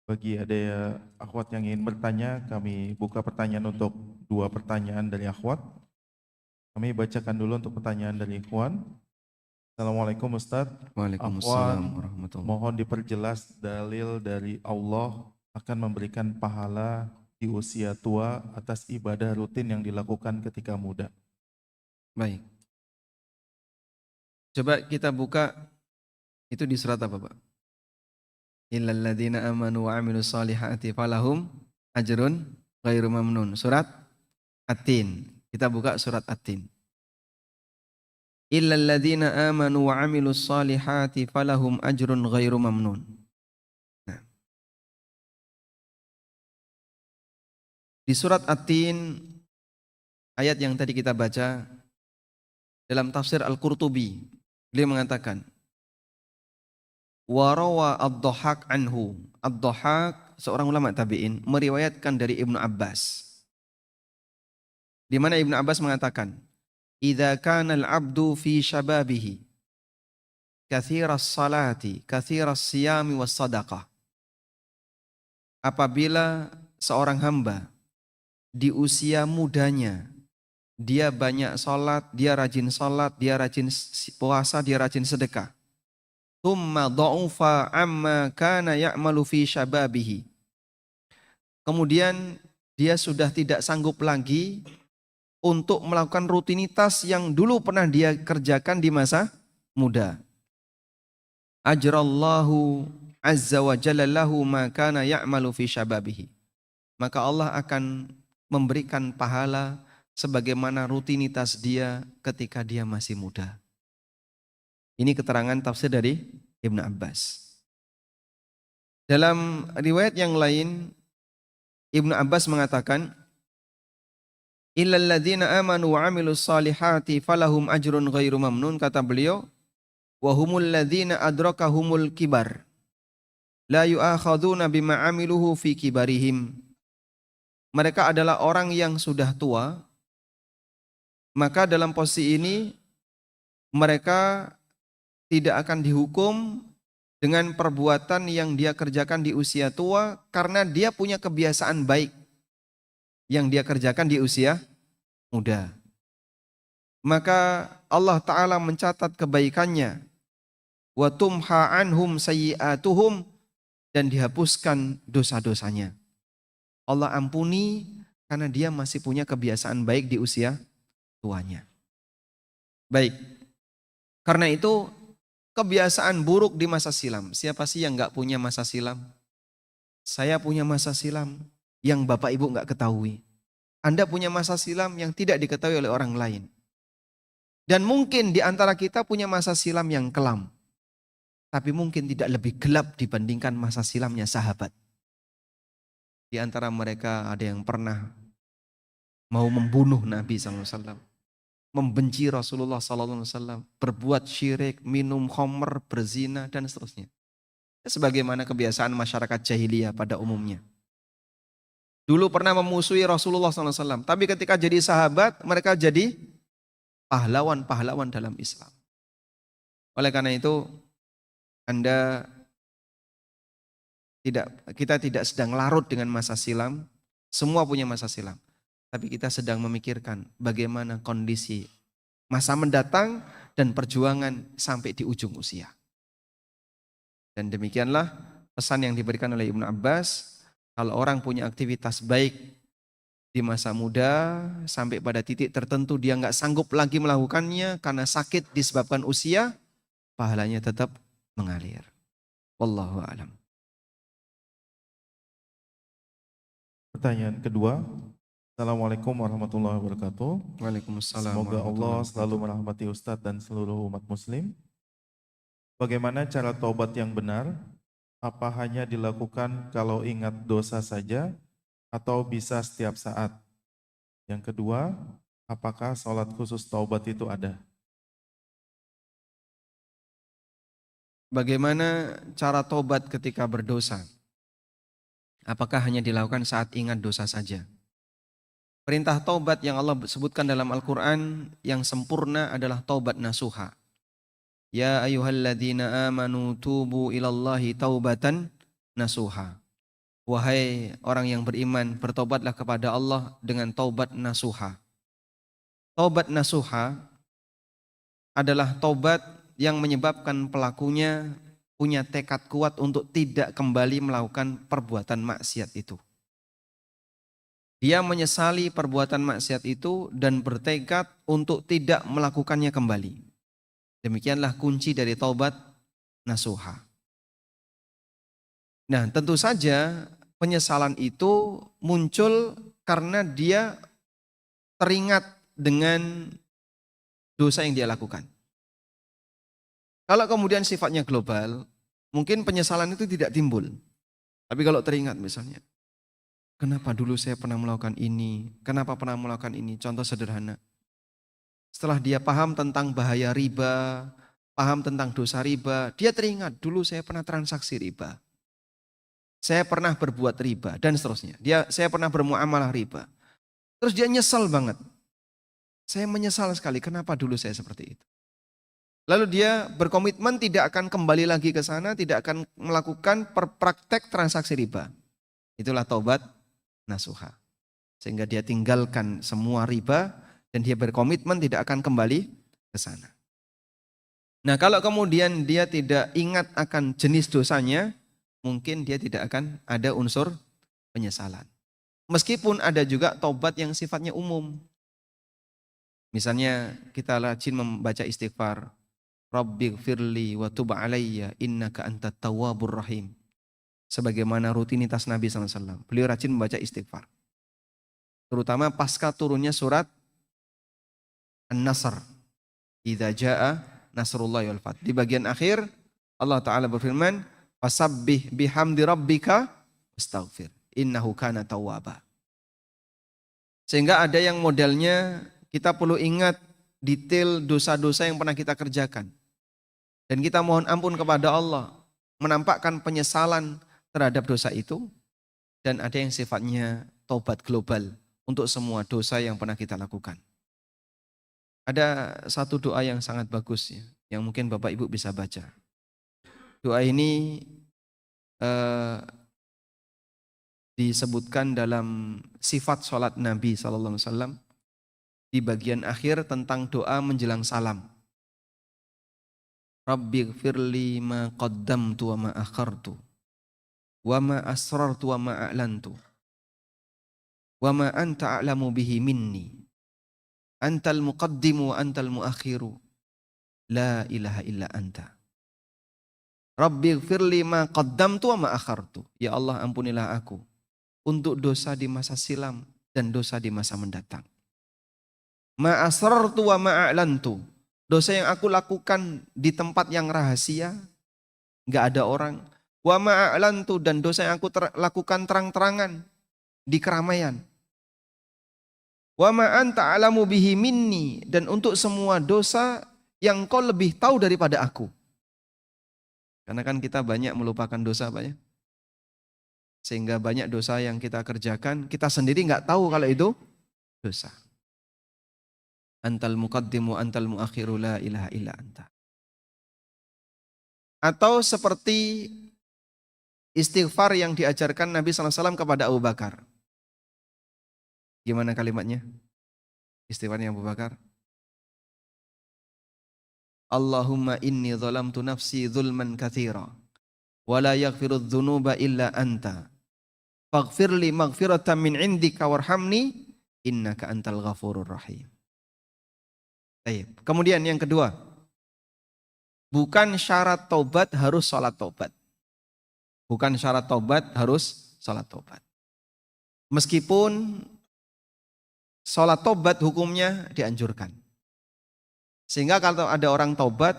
Bagi ada akhwat yang ingin bertanya, kami buka pertanyaan untuk 2 pertanyaan dari akhwat. Kami bacakan dulu untuk pertanyaan dari ikhwan. Assalamualaikum Ustaz. Waalaikumsalam Akhwan, warahmatullahi. mohon diperjelas dalil dari Allah akan memberikan pahala di usia tua atas ibadah rutin yang dilakukan ketika muda. Baik. Coba kita buka itu di surat apa, Pak? Illal ladzina amanu wa amilus solihati falahum ajrun ghairu mamnun. Surat At-Tin. Kita buka surat At-Tin. Illal ladzina amanu wa amilus solihati falahum ajrun ghairu mamnun. Nah, di surat At-Tin ayat yang tadi kita baca, dalam tafsir Al-Qurtubi, beliau mengatakan, wa rawa ad-Dhahhak anhu. Ad-Dhahhak seorang ulama tabi'in meriwayatkan dari Ibnu Abbas. Di mana Ibnu Abbas mengatakan, "Idza kana al-'abdu fi shababihi katsiras salati, katsiras siyami was sadaqah." Apabila seorang hamba di usia mudanya, dia banyak salat, dia rajin puasa, dia rajin sedekah. Tsumma dha'ufa amma kana ya'malu fi syababihi. Kemudian dia sudah tidak sanggup lagi untuk melakukan rutinitas yang dulu pernah dia kerjakan di masa muda. Ajrallahu azza wa jalla lahu ma kana ya'malu fi syababihi. Maka Allah akan memberikan pahala sebagaimana rutinitas dia ketika dia masih muda. Ini keterangan tafsir dari Ibnu Abbas. Dalam riwayat yang lain, Ibnu Abbas mengatakan, illal ladzina amanu wa 'amilus salihati falahum ajrun ghairu mamnun, kata beliau, wa humul ladzina adrakahumul kibar la yu'akhadzuna bima 'amiluhu fi kibarihim. Mereka adalah orang yang sudah tua, maka dalam posisi ini mereka tidak akan dihukum dengan perbuatan yang dia kerjakan di usia tua karena dia punya kebiasaan baik yang dia kerjakan di usia muda. Maka Allah Ta'ala mencatat kebaikannya, wa tumha anhum sayyi'atuhum, dan dihapuskan dosa-dosanya. Allah ampuni karena dia masih punya kebiasaan baik di usia tuanya. Baik, karena itu kebiasaan buruk di masa silam. Siapa sih yang gak punya masa silam? Saya punya masa silam yang Bapak Ibu gak ketahui. Anda punya masa silam yang tidak diketahui oleh orang lain. Dan mungkin di antara kita punya masa silam yang kelam. Tapi mungkin tidak lebih gelap dibandingkan masa silamnya sahabat. Di antara mereka ada yang pernah mau membunuh Nabi SAW. Membenci Rasulullah SAW, berbuat syirik, minum khamr, berzina, dan seterusnya. Sebagaimana kebiasaan masyarakat jahiliyah pada umumnya. Dulu pernah memusuhi Rasulullah SAW, tapi ketika jadi sahabat, mereka jadi pahlawan-pahlawan dalam Islam. Oleh karena itu, kita tidak sedang larut dengan masa silam, semua punya masa silam. Tapi kita sedang memikirkan bagaimana kondisi masa mendatang dan perjuangan sampai di ujung usia. Dan demikianlah pesan yang diberikan oleh Ibnu Abbas, kalau orang punya aktivitas baik di masa muda, sampai pada titik tertentu dia nggak sanggup lagi melakukannya karena sakit disebabkan usia, pahalanya tetap mengalir. Wallahu a'lam. Pertanyaan kedua. Assalamualaikum warahmatullahi wabarakatuh. Waalaikumsalam. Semoga Allah selalu merahmati Ustadz dan seluruh umat muslim. Bagaimana cara taubat yang benar? Apa hanya dilakukan kalau ingat dosa saja atau bisa setiap saat? Yang kedua, apakah sholat khusus taubat itu ada? Bagaimana cara taubat ketika berdosa? Apakah hanya dilakukan saat ingat dosa saja? Perintah taubat yang Allah sebutkan dalam Al-Quran yang sempurna adalah taubat nasuha. Ya ayyuhalladzina amanu tubu ilallahi taubatan nasuha. Wahai orang yang beriman, bertobatlah kepada Allah dengan taubat nasuha. Taubat nasuha adalah taubat yang menyebabkan pelakunya punya tekad kuat untuk tidak kembali melakukan perbuatan maksiat itu. Dia menyesali perbuatan maksiat itu dan bertekad untuk tidak melakukannya kembali. Demikianlah kunci dari taubat nasuha. Nah, tentu saja penyesalan itu muncul karena dia teringat dengan dosa yang dia lakukan. Kalau kemudian sifatnya global, mungkin penyesalan itu tidak timbul. Tapi kalau teringat misalnya, kenapa dulu saya pernah melakukan ini? Kenapa pernah melakukan ini? Contoh sederhana. Setelah dia paham tentang bahaya riba, paham tentang dosa riba, dia teringat dulu saya pernah transaksi riba. Saya pernah berbuat riba dan seterusnya. Saya pernah bermuamalah riba. Terus dia nyesal banget. Saya menyesal sekali kenapa dulu saya seperti itu. Lalu dia berkomitmen tidak akan kembali lagi ke sana, tidak akan melakukan praktek transaksi riba. Itulah taubat nasuha. Sehingga dia tinggalkan semua riba dan dia berkomitmen tidak akan kembali ke sana. Nah, kalau kemudian dia tidak ingat akan jenis dosanya, mungkin dia tidak akan ada unsur penyesalan. Meskipun ada juga taubat yang sifatnya umum. Misalnya kita rajin membaca istighfar. Rabbighfirli wa tub alayya innaka antat tawwabur rahim. Sebagaimana rutinitas Nabi SAW. Beliau rajin membaca istighfar. Terutama pasca turunnya surat An-Nasr. Idza jaa nasrullahi wal fath. Di bagian akhir Allah Ta'ala berfirman, fasabbih bihamdi rabbika wastaghfir. Innahu kana tawwaba. Sehingga ada yang modelnya kita perlu ingat detail dosa-dosa yang pernah kita kerjakan. Dan kita mohon ampun kepada Allah, menampakkan penyesalan terhadap dosa itu. Dan ada yang sifatnya taubat global untuk semua dosa yang pernah kita lakukan. Ada satu doa yang sangat bagus ya, yang mungkin Bapak Ibu bisa baca. Doa ini disebutkan dalam sifat sholat Nabi SAW di bagian akhir tentang doa menjelang salam. Rabbighfirli ma qaddamtu wa ma akhartu wa ma asrartu wa ma a'lantu wa ma anta a'lamu bihi minni antal muqaddimu wa antal muakhiru la ilaha illa anta. Rabbighfirli ma qaddamtu wa ma akhartu. Ya Allah, ampunilah aku untuk dosa di masa silam dan dosa di masa mendatang. Ma asrartu wa ma a'lantu. Dosa yang aku lakukan di tempat yang rahasia, nggak ada orang. Wa ma a'lantu, dan dosa yang aku lakukan terang-terangan di keramaian. Wa ma anta a'lamu bihi minni, dan untuk semua dosa yang kau lebih tahu daripada aku. Karena kan kita banyak melupakan dosa, Pak ya. Sehingga banyak dosa yang kita kerjakan, kita sendiri nggak tahu kalau itu dosa. Antal muqaddimu antal muakhiru la ilaha illa anta. Atau seperti istighfar yang diajarkan Nabi SAW kepada Abu Bakar. Gimana kalimatnya? Istighfarnya Abu Bakar. Allahumma inni zalamtu nafsi zulman katsira wa la yaghfiru dzunuba illa anta. Faghfirli maghfiratan min indika warhamni innaka antal ghafurur rahim. Baik. Kemudian yang kedua, bukan syarat taubat harus sholat taubat. Bukan syarat taubat harus sholat taubat. Meskipun sholat taubat hukumnya dianjurkan. Sehingga kalau ada orang taubat,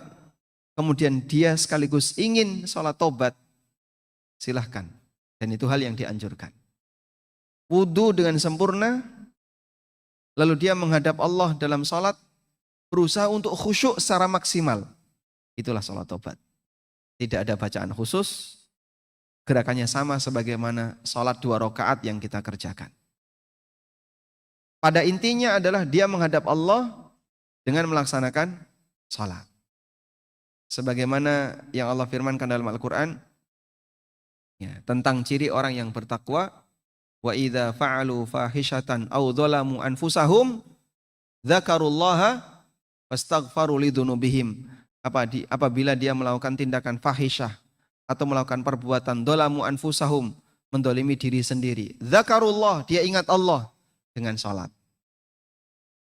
kemudian dia sekaligus ingin sholat taubat, silahkan. Dan itu hal yang dianjurkan. Wudu dengan sempurna, lalu dia menghadap Allah dalam sholat, berusaha untuk khusyuk secara maksimal. Itulah sholat taubat. Tidak ada bacaan khusus, gerakannya sama sebagaimana sholat 2 rakaat yang kita kerjakan. Pada intinya adalah dia menghadap Allah dengan melaksanakan sholat. Sebagaimana yang Allah firmankan dalam Al-Quran, ya, tentang ciri orang yang bertakwa, wa idza fa'alu fahishatan aw dzalamu anfusahum dzakarullaha wastaghfaru lidzunubihim. Apabila dia melakukan tindakan fahisyah atau melakukan perbuatan dzalamu anfusahum, mendolimi diri sendiri, dzakarullah, dia ingat Allah dengan salat.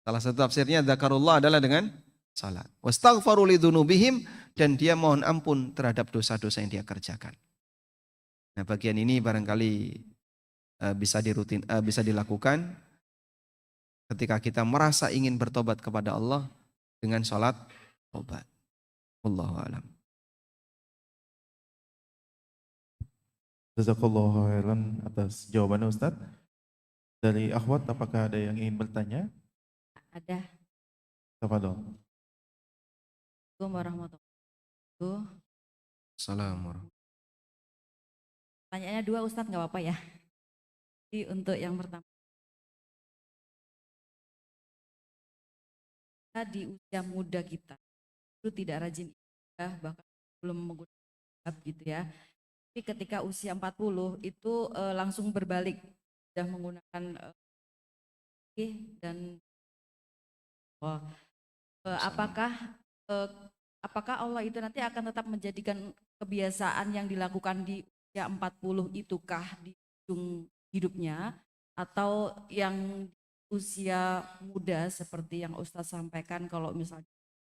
Salah satu tafsirnya dzakarullah adalah dengan salat. Wastaghfaru lidzunubihim, dan dia mohon ampun terhadap dosa-dosa yang dia kerjakan. Nah, bagian ini barangkali bisa dilakukan ketika kita merasa ingin bertobat kepada Allah dengan sholat taubat. Wallahu a'lam. Jazakallahu khairan atas jawabannya Ustaz. Dari Akhwat, apakah ada yang ingin bertanya? Ada. Tafadhol. Assalamualaikum warahmatullahi wabarakatuh. Assalamualaikum. Pertanyaannya 2 Ustadz, nggak apa-apa ya. Jadi untuk yang pertama, kita di usia muda kita itu tidak rajin ibadah, bahkan belum menggunakan hijab gitu ya. Tapi ketika usia 40 itu langsung berbalik, sudah menggunakan dan oh, apakah apakah Allah itu nanti akan tetap menjadikan kebiasaan yang dilakukan di usia 40 itukah di ujung hidupnya, atau yang usia muda seperti yang Ustadz sampaikan, kalau misalnya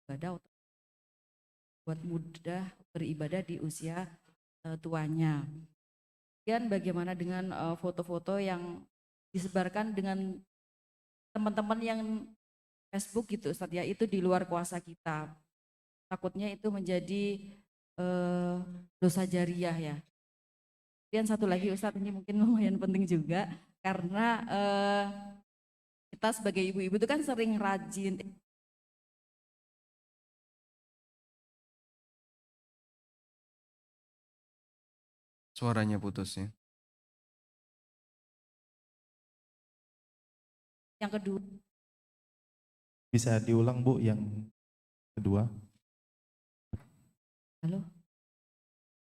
ibadah buat mudah beribadah di usia tuanya. Kemudian bagaimana dengan foto-foto yang disebarkan dengan teman-teman yang Facebook gitu Ustadz ya, itu di luar kuasa kita. Takutnya itu menjadi dosa jariah ya. Kemudian satu lagi Ustadz, ini mungkin lumayan penting juga, karena kita sebagai ibu-ibu itu kan sering rajin. Suaranya putus ya. Yang kedua, Bisa diulang Bu yang kedua? halo?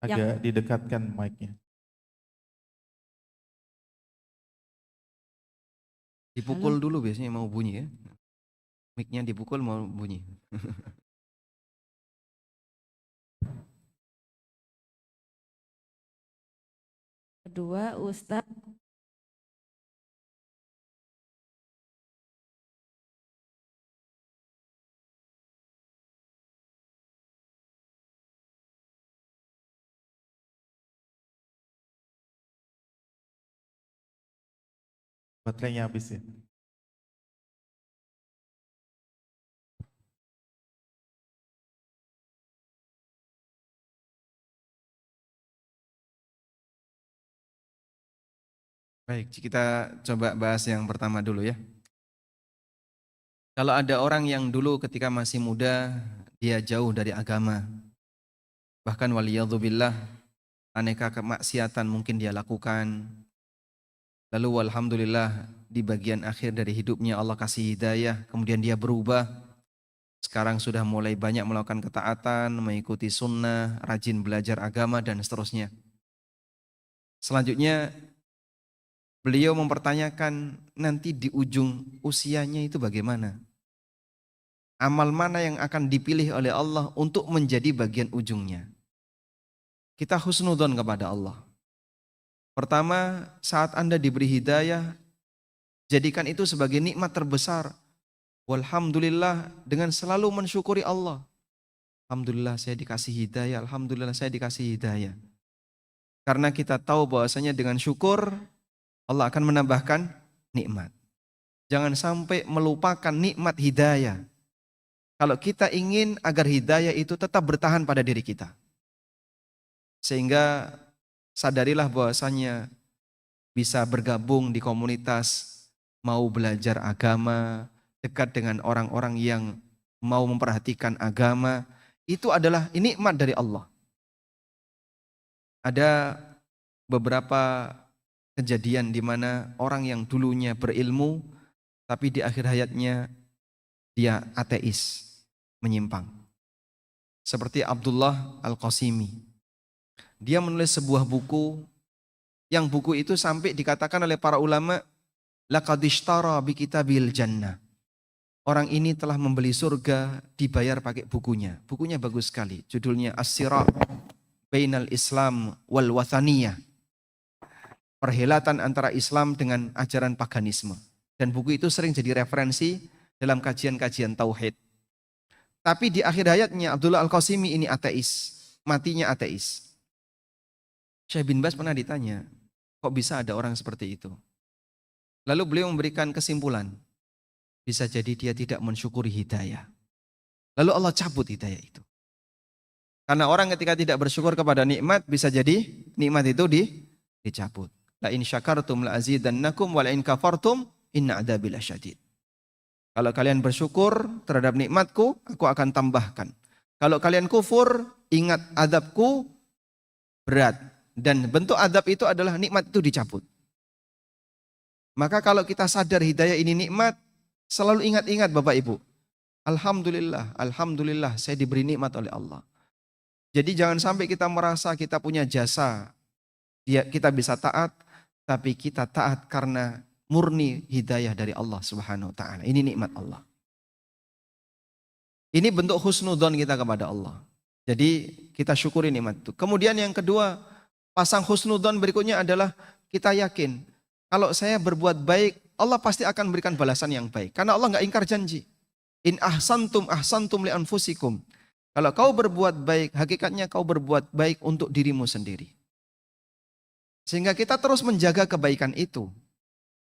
Agak didekatkan mic-nya. Dipukul dulu biasanya mau bunyi ya. Mic-nya dipukul mau bunyi. Kedua Ustadz, Baterainya habis ya. Baik, kita coba bahas yang pertama dulu ya. Kalau ada orang yang dulu ketika masih muda, dia jauh dari agama. Bahkan waliyadzubillah, aneka kemaksiatan mungkin dia lakukan. Lalu alhamdulillah di bagian akhir dari hidupnya Allah kasih hidayah, kemudian dia berubah. Sekarang sudah mulai banyak melakukan ketaatan, mengikuti sunnah, rajin belajar agama dan seterusnya. Selanjutnya beliau mempertanyakan nanti di ujung usianya itu bagaimana? Amal mana yang akan dipilih oleh Allah untuk menjadi bagian ujungnya? Kita husnudzon kepada Allah. Pertama, saat Anda diberi hidayah, jadikan itu sebagai nikmat terbesar. Walhamdulillah, dengan selalu mensyukuri Allah. Alhamdulillah saya dikasih hidayah, alhamdulillah saya dikasih hidayah. Karena kita tahu bahwasanya dengan syukur Allah akan menambahkan nikmat. Jangan sampai melupakan nikmat hidayah. Kalau kita ingin agar hidayah itu tetap bertahan pada diri kita. Sehingga sadarilah bahwasanya bisa bergabung di komunitas, mau belajar agama, dekat dengan orang-orang yang mau memperhatikan agama, itu adalah nikmat dari Allah. Ada beberapa kejadian di mana orang yang dulunya berilmu, tapi di akhir hayatnya dia ateis, menyimpang. Seperti Abdullah Al-Qasimi. Dia menulis sebuah buku, yang buku itu sampai dikatakan oleh para ulama, laqad ishtara bi kitabil jannah. Orang ini telah membeli surga, dibayar pakai bukunya. Bukunya bagus sekali, judulnya As-Sira' Bainal Islam wal Wathaniyah. Perhelatan antara Islam dengan ajaran paganisme. Dan buku itu sering jadi referensi dalam kajian-kajian tauhid. Tapi di akhir hayatnya Abdullah Al-Qasimi ini ateis, matinya ateis. Syekh bin Baz pernah ditanya, kok bisa ada orang seperti itu? Lalu beliau memberikan kesimpulan, bisa jadi dia tidak mensyukuri hidayah. Lalu Allah cabut hidayah itu. Karena orang ketika tidak bersyukur kepada nikmat, bisa jadi nikmat itu dicabut. La in syakartum la azidannakum wa la in kafartum inna adzabi lasyadid. Kalau kalian bersyukur terhadap nikmatku, aku akan tambahkan. Kalau kalian kufur, ingat adabku berat. Dan bentuk adab itu adalah nikmat itu dicabut. Maka kalau kita sadar hidayah ini nikmat, selalu ingat-ingat Bapak Ibu. Alhamdulillah, Alhamdulillah saya diberi nikmat oleh Allah. Jadi jangan sampai kita merasa kita punya jasa, kita bisa taat, tapi kita taat karena murni hidayah dari Allah Subhanahu wa taala. Ini nikmat Allah. Ini bentuk husnudzon kita kepada Allah. Jadi kita syukuri nikmat itu. Kemudian yang kedua, pasang husnudzon berikutnya adalah kita yakin kalau saya berbuat baik, Allah pasti akan memberikan balasan yang baik. Karena Allah nggak ingkar janji. In ahsantum li anfusikum. Kalau kau berbuat baik, hakikatnya kau berbuat baik untuk dirimu sendiri. Sehingga kita terus menjaga kebaikan itu.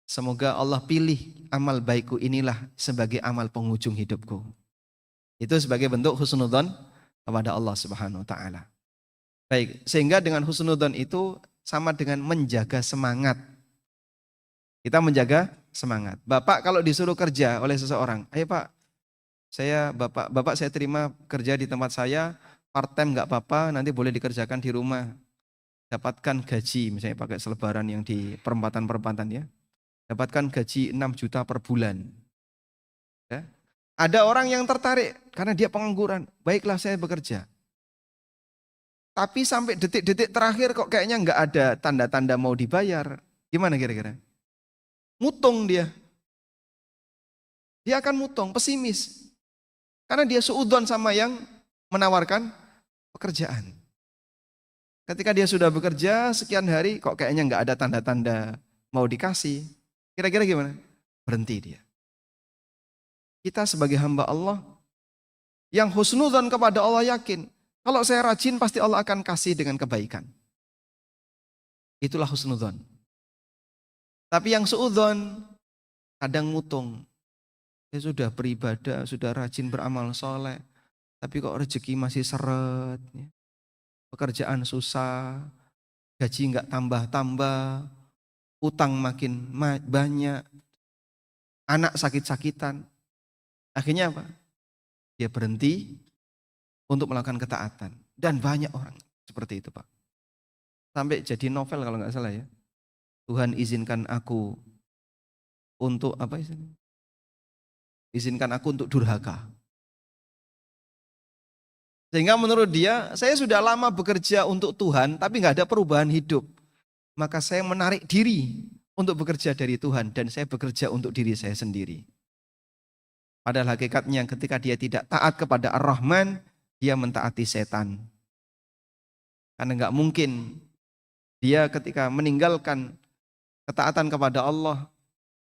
Semoga Allah pilih amal baikku inilah sebagai amal penghujung hidupku. Itu sebagai bentuk husnudzon kepada Allah Subhanahu wa taala. Baik, sehingga dengan husnudzon itu sama dengan menjaga semangat. Kita menjaga semangat. Bapak kalau disuruh kerja oleh seseorang, ayo Pak, Bapak saya terima kerja di tempat saya, part time nggak apa-apa, nanti boleh dikerjakan di rumah. Dapatkan gaji, misalnya pakai selebaran yang di perempatan-perempatan ya. Dapatkan gaji 6 juta per bulan. Ya. Ada orang yang tertarik karena dia pengangguran. Baiklah saya bekerja. Tapi sampai detik-detik terakhir kok kayaknya nggak ada tanda-tanda mau dibayar. Gimana kira-kira? Mutung dia. Dia akan mutung, pesimis. Karena dia suudzon sama yang menawarkan pekerjaan. Ketika dia sudah bekerja sekian hari kok kayaknya nggak ada tanda-tanda mau dikasih. Kira-kira gimana? Berhenti dia. Kita sebagai hamba Allah yang husnudzon kepada Allah yakin. Kalau saya rajin pasti Allah akan kasih dengan kebaikan. Itulah husnudzon. Tapi yang suudzon kadang ngutung. Dia sudah beribadah, sudah rajin beramal soleh. Tapi kok rezeki masih seret. Pekerjaan susah. Gaji nggak tambah-tambah. Utang makin banyak. Anak sakit-sakitan. Akhirnya apa? Dia berhenti untuk melakukan ketaatan. Dan banyak orang seperti itu Pak. Sampai jadi novel kalau nggak salah ya. Tuhan izinkan aku untuk apa istilahnya? Izinkan aku untuk durhaka. Sehingga menurut dia, saya sudah lama bekerja untuk Tuhan, tapi nggak ada perubahan hidup. Maka saya menarik diri untuk bekerja dari Tuhan, dan saya bekerja untuk diri saya sendiri. Padahal hakikatnya ketika dia tidak taat kepada Ar-Rahman, dia mentaati setan. Karena nggak mungkin dia ketika meninggalkan ketaatan kepada Allah,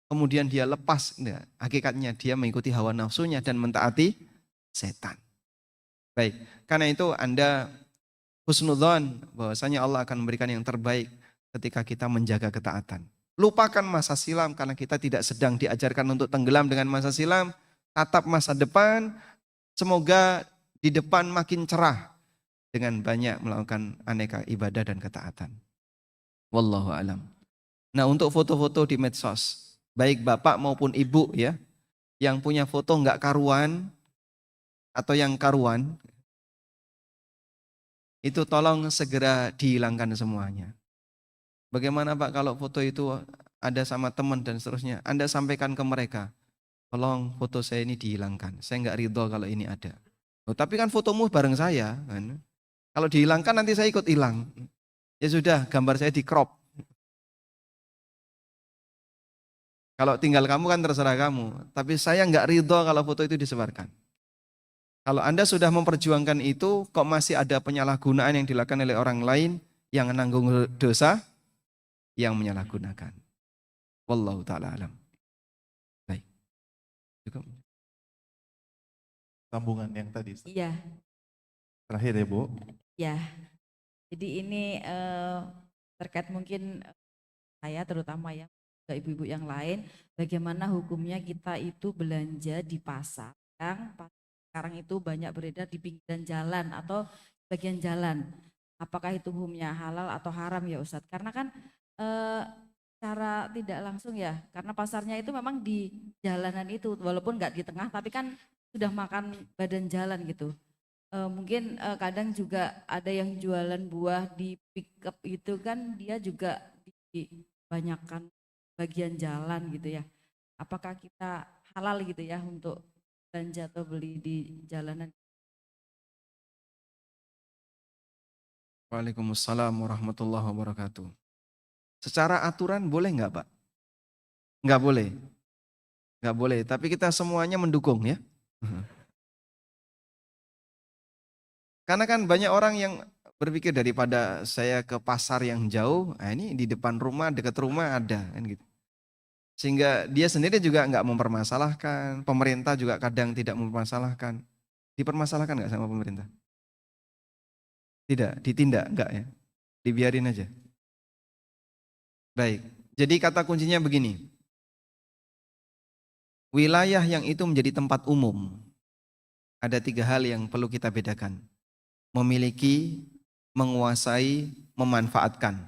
kemudian dia lepas, nah, hakikatnya dia mengikuti hawa nafsunya dan mentaati setan. Baik, karena itu Anda husnudzon bahwasanya Allah akan memberikan yang terbaik ketika kita menjaga ketaatan. Lupakan masa silam karena kita tidak sedang diajarkan untuk tenggelam dengan masa silam. Tatap masa depan, semoga di depan makin cerah dengan banyak melakukan aneka ibadah dan ketaatan. Wallahu alam. Nah, untuk foto-foto di medsos, baik bapak maupun ibu ya, yang punya foto nggak karuan atau yang karuan, itu tolong segera dihilangkan semuanya. Bagaimana Pak kalau foto itu ada sama teman dan seterusnya, Anda sampaikan ke mereka, tolong foto saya ini dihilangkan, saya nggak ridho kalau ini ada. Oh, tapi kan fotomu bareng saya, kan? Kalau dihilangkan nanti saya ikut hilang. Ya sudah, gambar saya di crop. Kalau tinggal kamu kan terserah kamu, tapi saya nggak ridho kalau foto itu disebarkan. Kalau Anda sudah memperjuangkan itu, kok masih ada penyalahgunaan yang dilakukan oleh orang lain yang menanggung dosa yang menyalahgunakan. Wallahu ta'ala alam. Baik. Cukup. Sambungan yang tadi. Iya, Terakhir ya Bu. ya. Jadi ini terkait mungkin saya terutama ya, ibu-ibu yang lain, bagaimana hukumnya kita itu belanja di pasar yang sekarang itu banyak beredar di pinggiran jalan atau bagian jalan. Apakah itu hukumnya halal atau haram ya Ustadz? Karena kan Secara tidak langsung ya, karena pasarnya itu memang di jalanan itu, walaupun nggak di tengah, tapi kan sudah makan badan jalan gitu. Mungkin kadang juga ada yang jualan buah di pickup itu kan dia juga di banyakkan bagian jalan gitu ya. Apakah kita halal gitu ya untuk belanja atau beli di jalanan? Waalaikumsalam warahmatullahi wabarakatuh. Secara aturan boleh nggak Pak? Nggak boleh. Nggak boleh, tapi kita semuanya mendukung ya. Karena kan banyak orang yang berpikir daripada saya ke pasar yang jauh, nah ini di depan rumah, dekat rumah ada kan gitu. Sehingga dia sendiri juga nggak mempermasalahkan, pemerintah juga kadang tidak mempermasalahkan. Dipermasalahkan nggak sama pemerintah? Tidak, ditindak enggak ya? Dibiarin aja. Baik, jadi kata kuncinya begini. Wilayah yang itu menjadi tempat umum, ada 3 hal yang perlu kita bedakan. Memiliki, menguasai, memanfaatkan.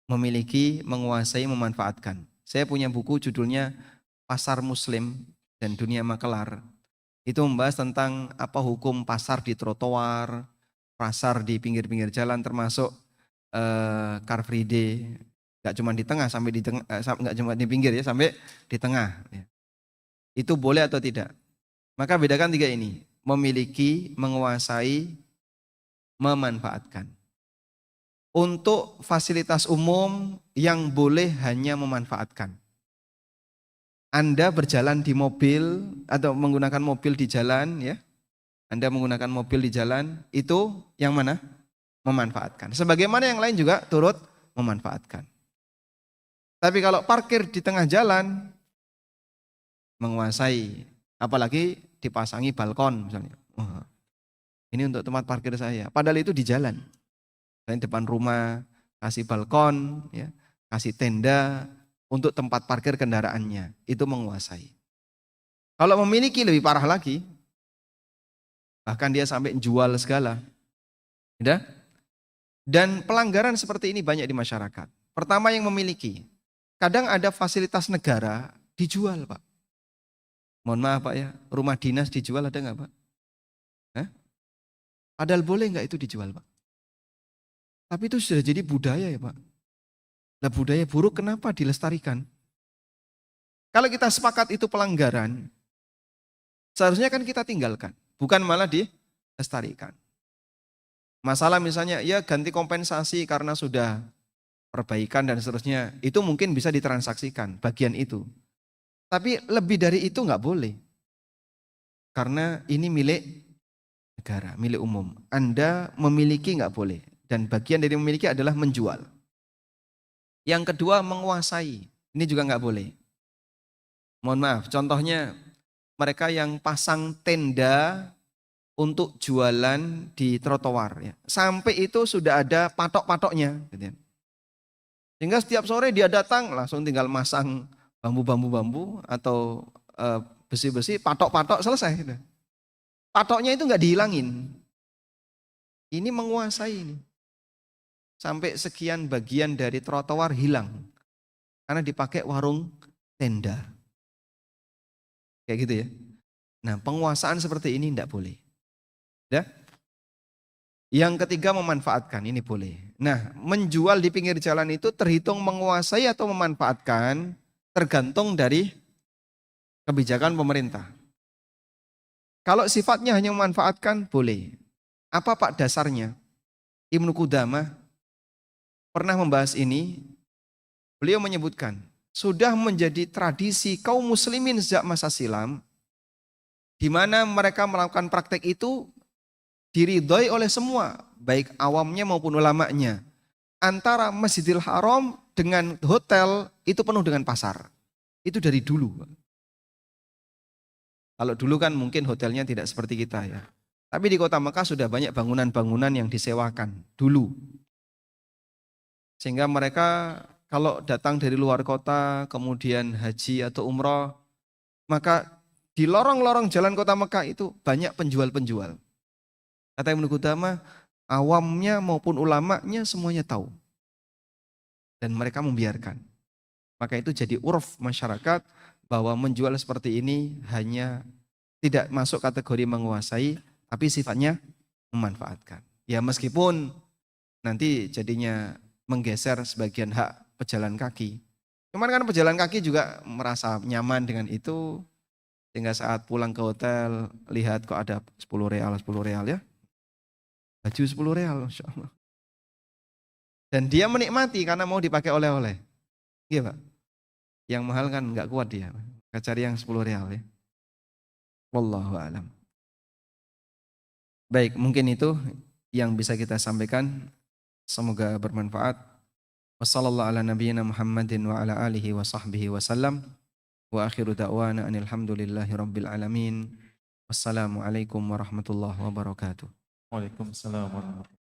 Memiliki, menguasai, memanfaatkan. Saya punya buku judulnya Pasar Muslim dan Dunia Makelar. Itu membahas tentang apa hukum pasar di trotoar, pasar di pinggir-pinggir jalan termasuk Car Free Day. Gak cuma di tengah sampai di tengah, gak cuma di pinggir ya, sampai di tengah. Itu boleh atau tidak? Maka bedakan 3 ini. Memiliki, menguasai, memanfaatkan. Untuk fasilitas umum yang boleh hanya memanfaatkan. Anda berjalan di mobil atau menggunakan mobil di jalan ya. Anda menggunakan mobil di jalan itu yang mana? Memanfaatkan. Sebagaimana yang lain juga turut memanfaatkan. Tapi kalau parkir di tengah jalan menguasai, apalagi dipasangi balkon misalnya. Wah, ini untuk tempat parkir saya. Padahal itu di jalan. Di depan rumah, kasih balkon, ya, kasih tenda untuk tempat parkir kendaraannya. Itu menguasai. Kalau memiliki lebih parah lagi, bahkan dia sampai jual segala. Ya? Dan pelanggaran seperti ini banyak di masyarakat. Pertama yang memiliki. Kadang ada fasilitas negara dijual Pak. Mohon maaf Pak ya, rumah dinas dijual ada nggak Pak? Hah? Padahal boleh nggak itu dijual Pak? Tapi itu sudah jadi budaya ya Pak. Nah budaya buruk kenapa dilestarikan? Kalau kita sepakat itu pelanggaran, seharusnya kan kita tinggalkan. Bukan malah dilestarikan. Masalah misalnya ya ganti kompensasi karena sudah perbaikan dan seterusnya. Itu mungkin bisa ditransaksikan bagian itu. Tapi lebih dari itu nggak boleh. Karena ini milik negara, milik umum. Anda memiliki nggak boleh. Dan bagian dari memiliki adalah menjual. Yang kedua menguasai. Ini juga nggak boleh. Mohon maaf, contohnya mereka yang pasang tenda untuk jualan di trotoar. Ya. Sampai itu sudah ada patok-patoknya. Sehingga setiap sore dia datang langsung tinggal masang bambu-bambu atau besi-besi, patok-patok selesai. Gitu. Patoknya itu nggak dihilangin. Ini menguasai ini. Sampai sekian bagian dari trotoar hilang. Karena dipakai warung tenda. Kayak gitu ya. Nah penguasaan seperti ini tidak boleh. Ya. Yang ketiga memanfaatkan, ini boleh. Nah menjual di pinggir jalan itu terhitung menguasai atau memanfaatkan tergantung dari kebijakan pemerintah. Kalau sifatnya hanya memanfaatkan boleh. Apa Pak dasarnya? Ibnu Qudamah pernah membahas ini. Beliau menyebutkan sudah menjadi tradisi kaum muslimin sejak masa silam di mana mereka melakukan praktek itu diridhoi oleh semua, baik awamnya maupun ulamanya. Antara Masjidil Haram dengan hotel itu penuh dengan pasar. Itu dari dulu. Kalau dulu kan mungkin hotelnya tidak seperti kita ya. Tapi di kota Mekah sudah banyak bangunan-bangunan yang disewakan dulu. Sehingga mereka kalau datang dari luar kota, kemudian haji atau umroh, maka di lorong-lorong jalan kota Mekah itu banyak penjual-penjual. Kata Ibnu Qudamah, awamnya maupun ulamanya semuanya tahu. Dan mereka membiarkan. Maka itu jadi urf masyarakat bahwa menjual seperti ini hanya tidak masuk kategori menguasai, tapi sifatnya memanfaatkan. Ya meskipun nanti jadinya menggeser sebagian hak pejalan kaki. Cuman kan pejalan kaki juga merasa nyaman dengan itu, sehingga saat pulang ke hotel lihat kok ada 10 real ya. Baju 10 real, Masya Allah. Dan dia menikmati karena mau dipakai oleh-oleh. Iya Pak. Yang mahal kan nggak kuat dia. Kita cari yang 10 real ya. Wallahu a'lam. Baik, mungkin itu yang bisa kita sampaikan. Semoga bermanfaat. Wassallallahu ala nabiyyina Muhammadin wa ala alihi wa sahbihi wasallam. Wa akhiru da'wana anil hamdulillahi rabbil alamin. Wassalamualaikum warahmatullahi wabarakatuh. Waalaikumsalam warahmatullahi wabarakatuh.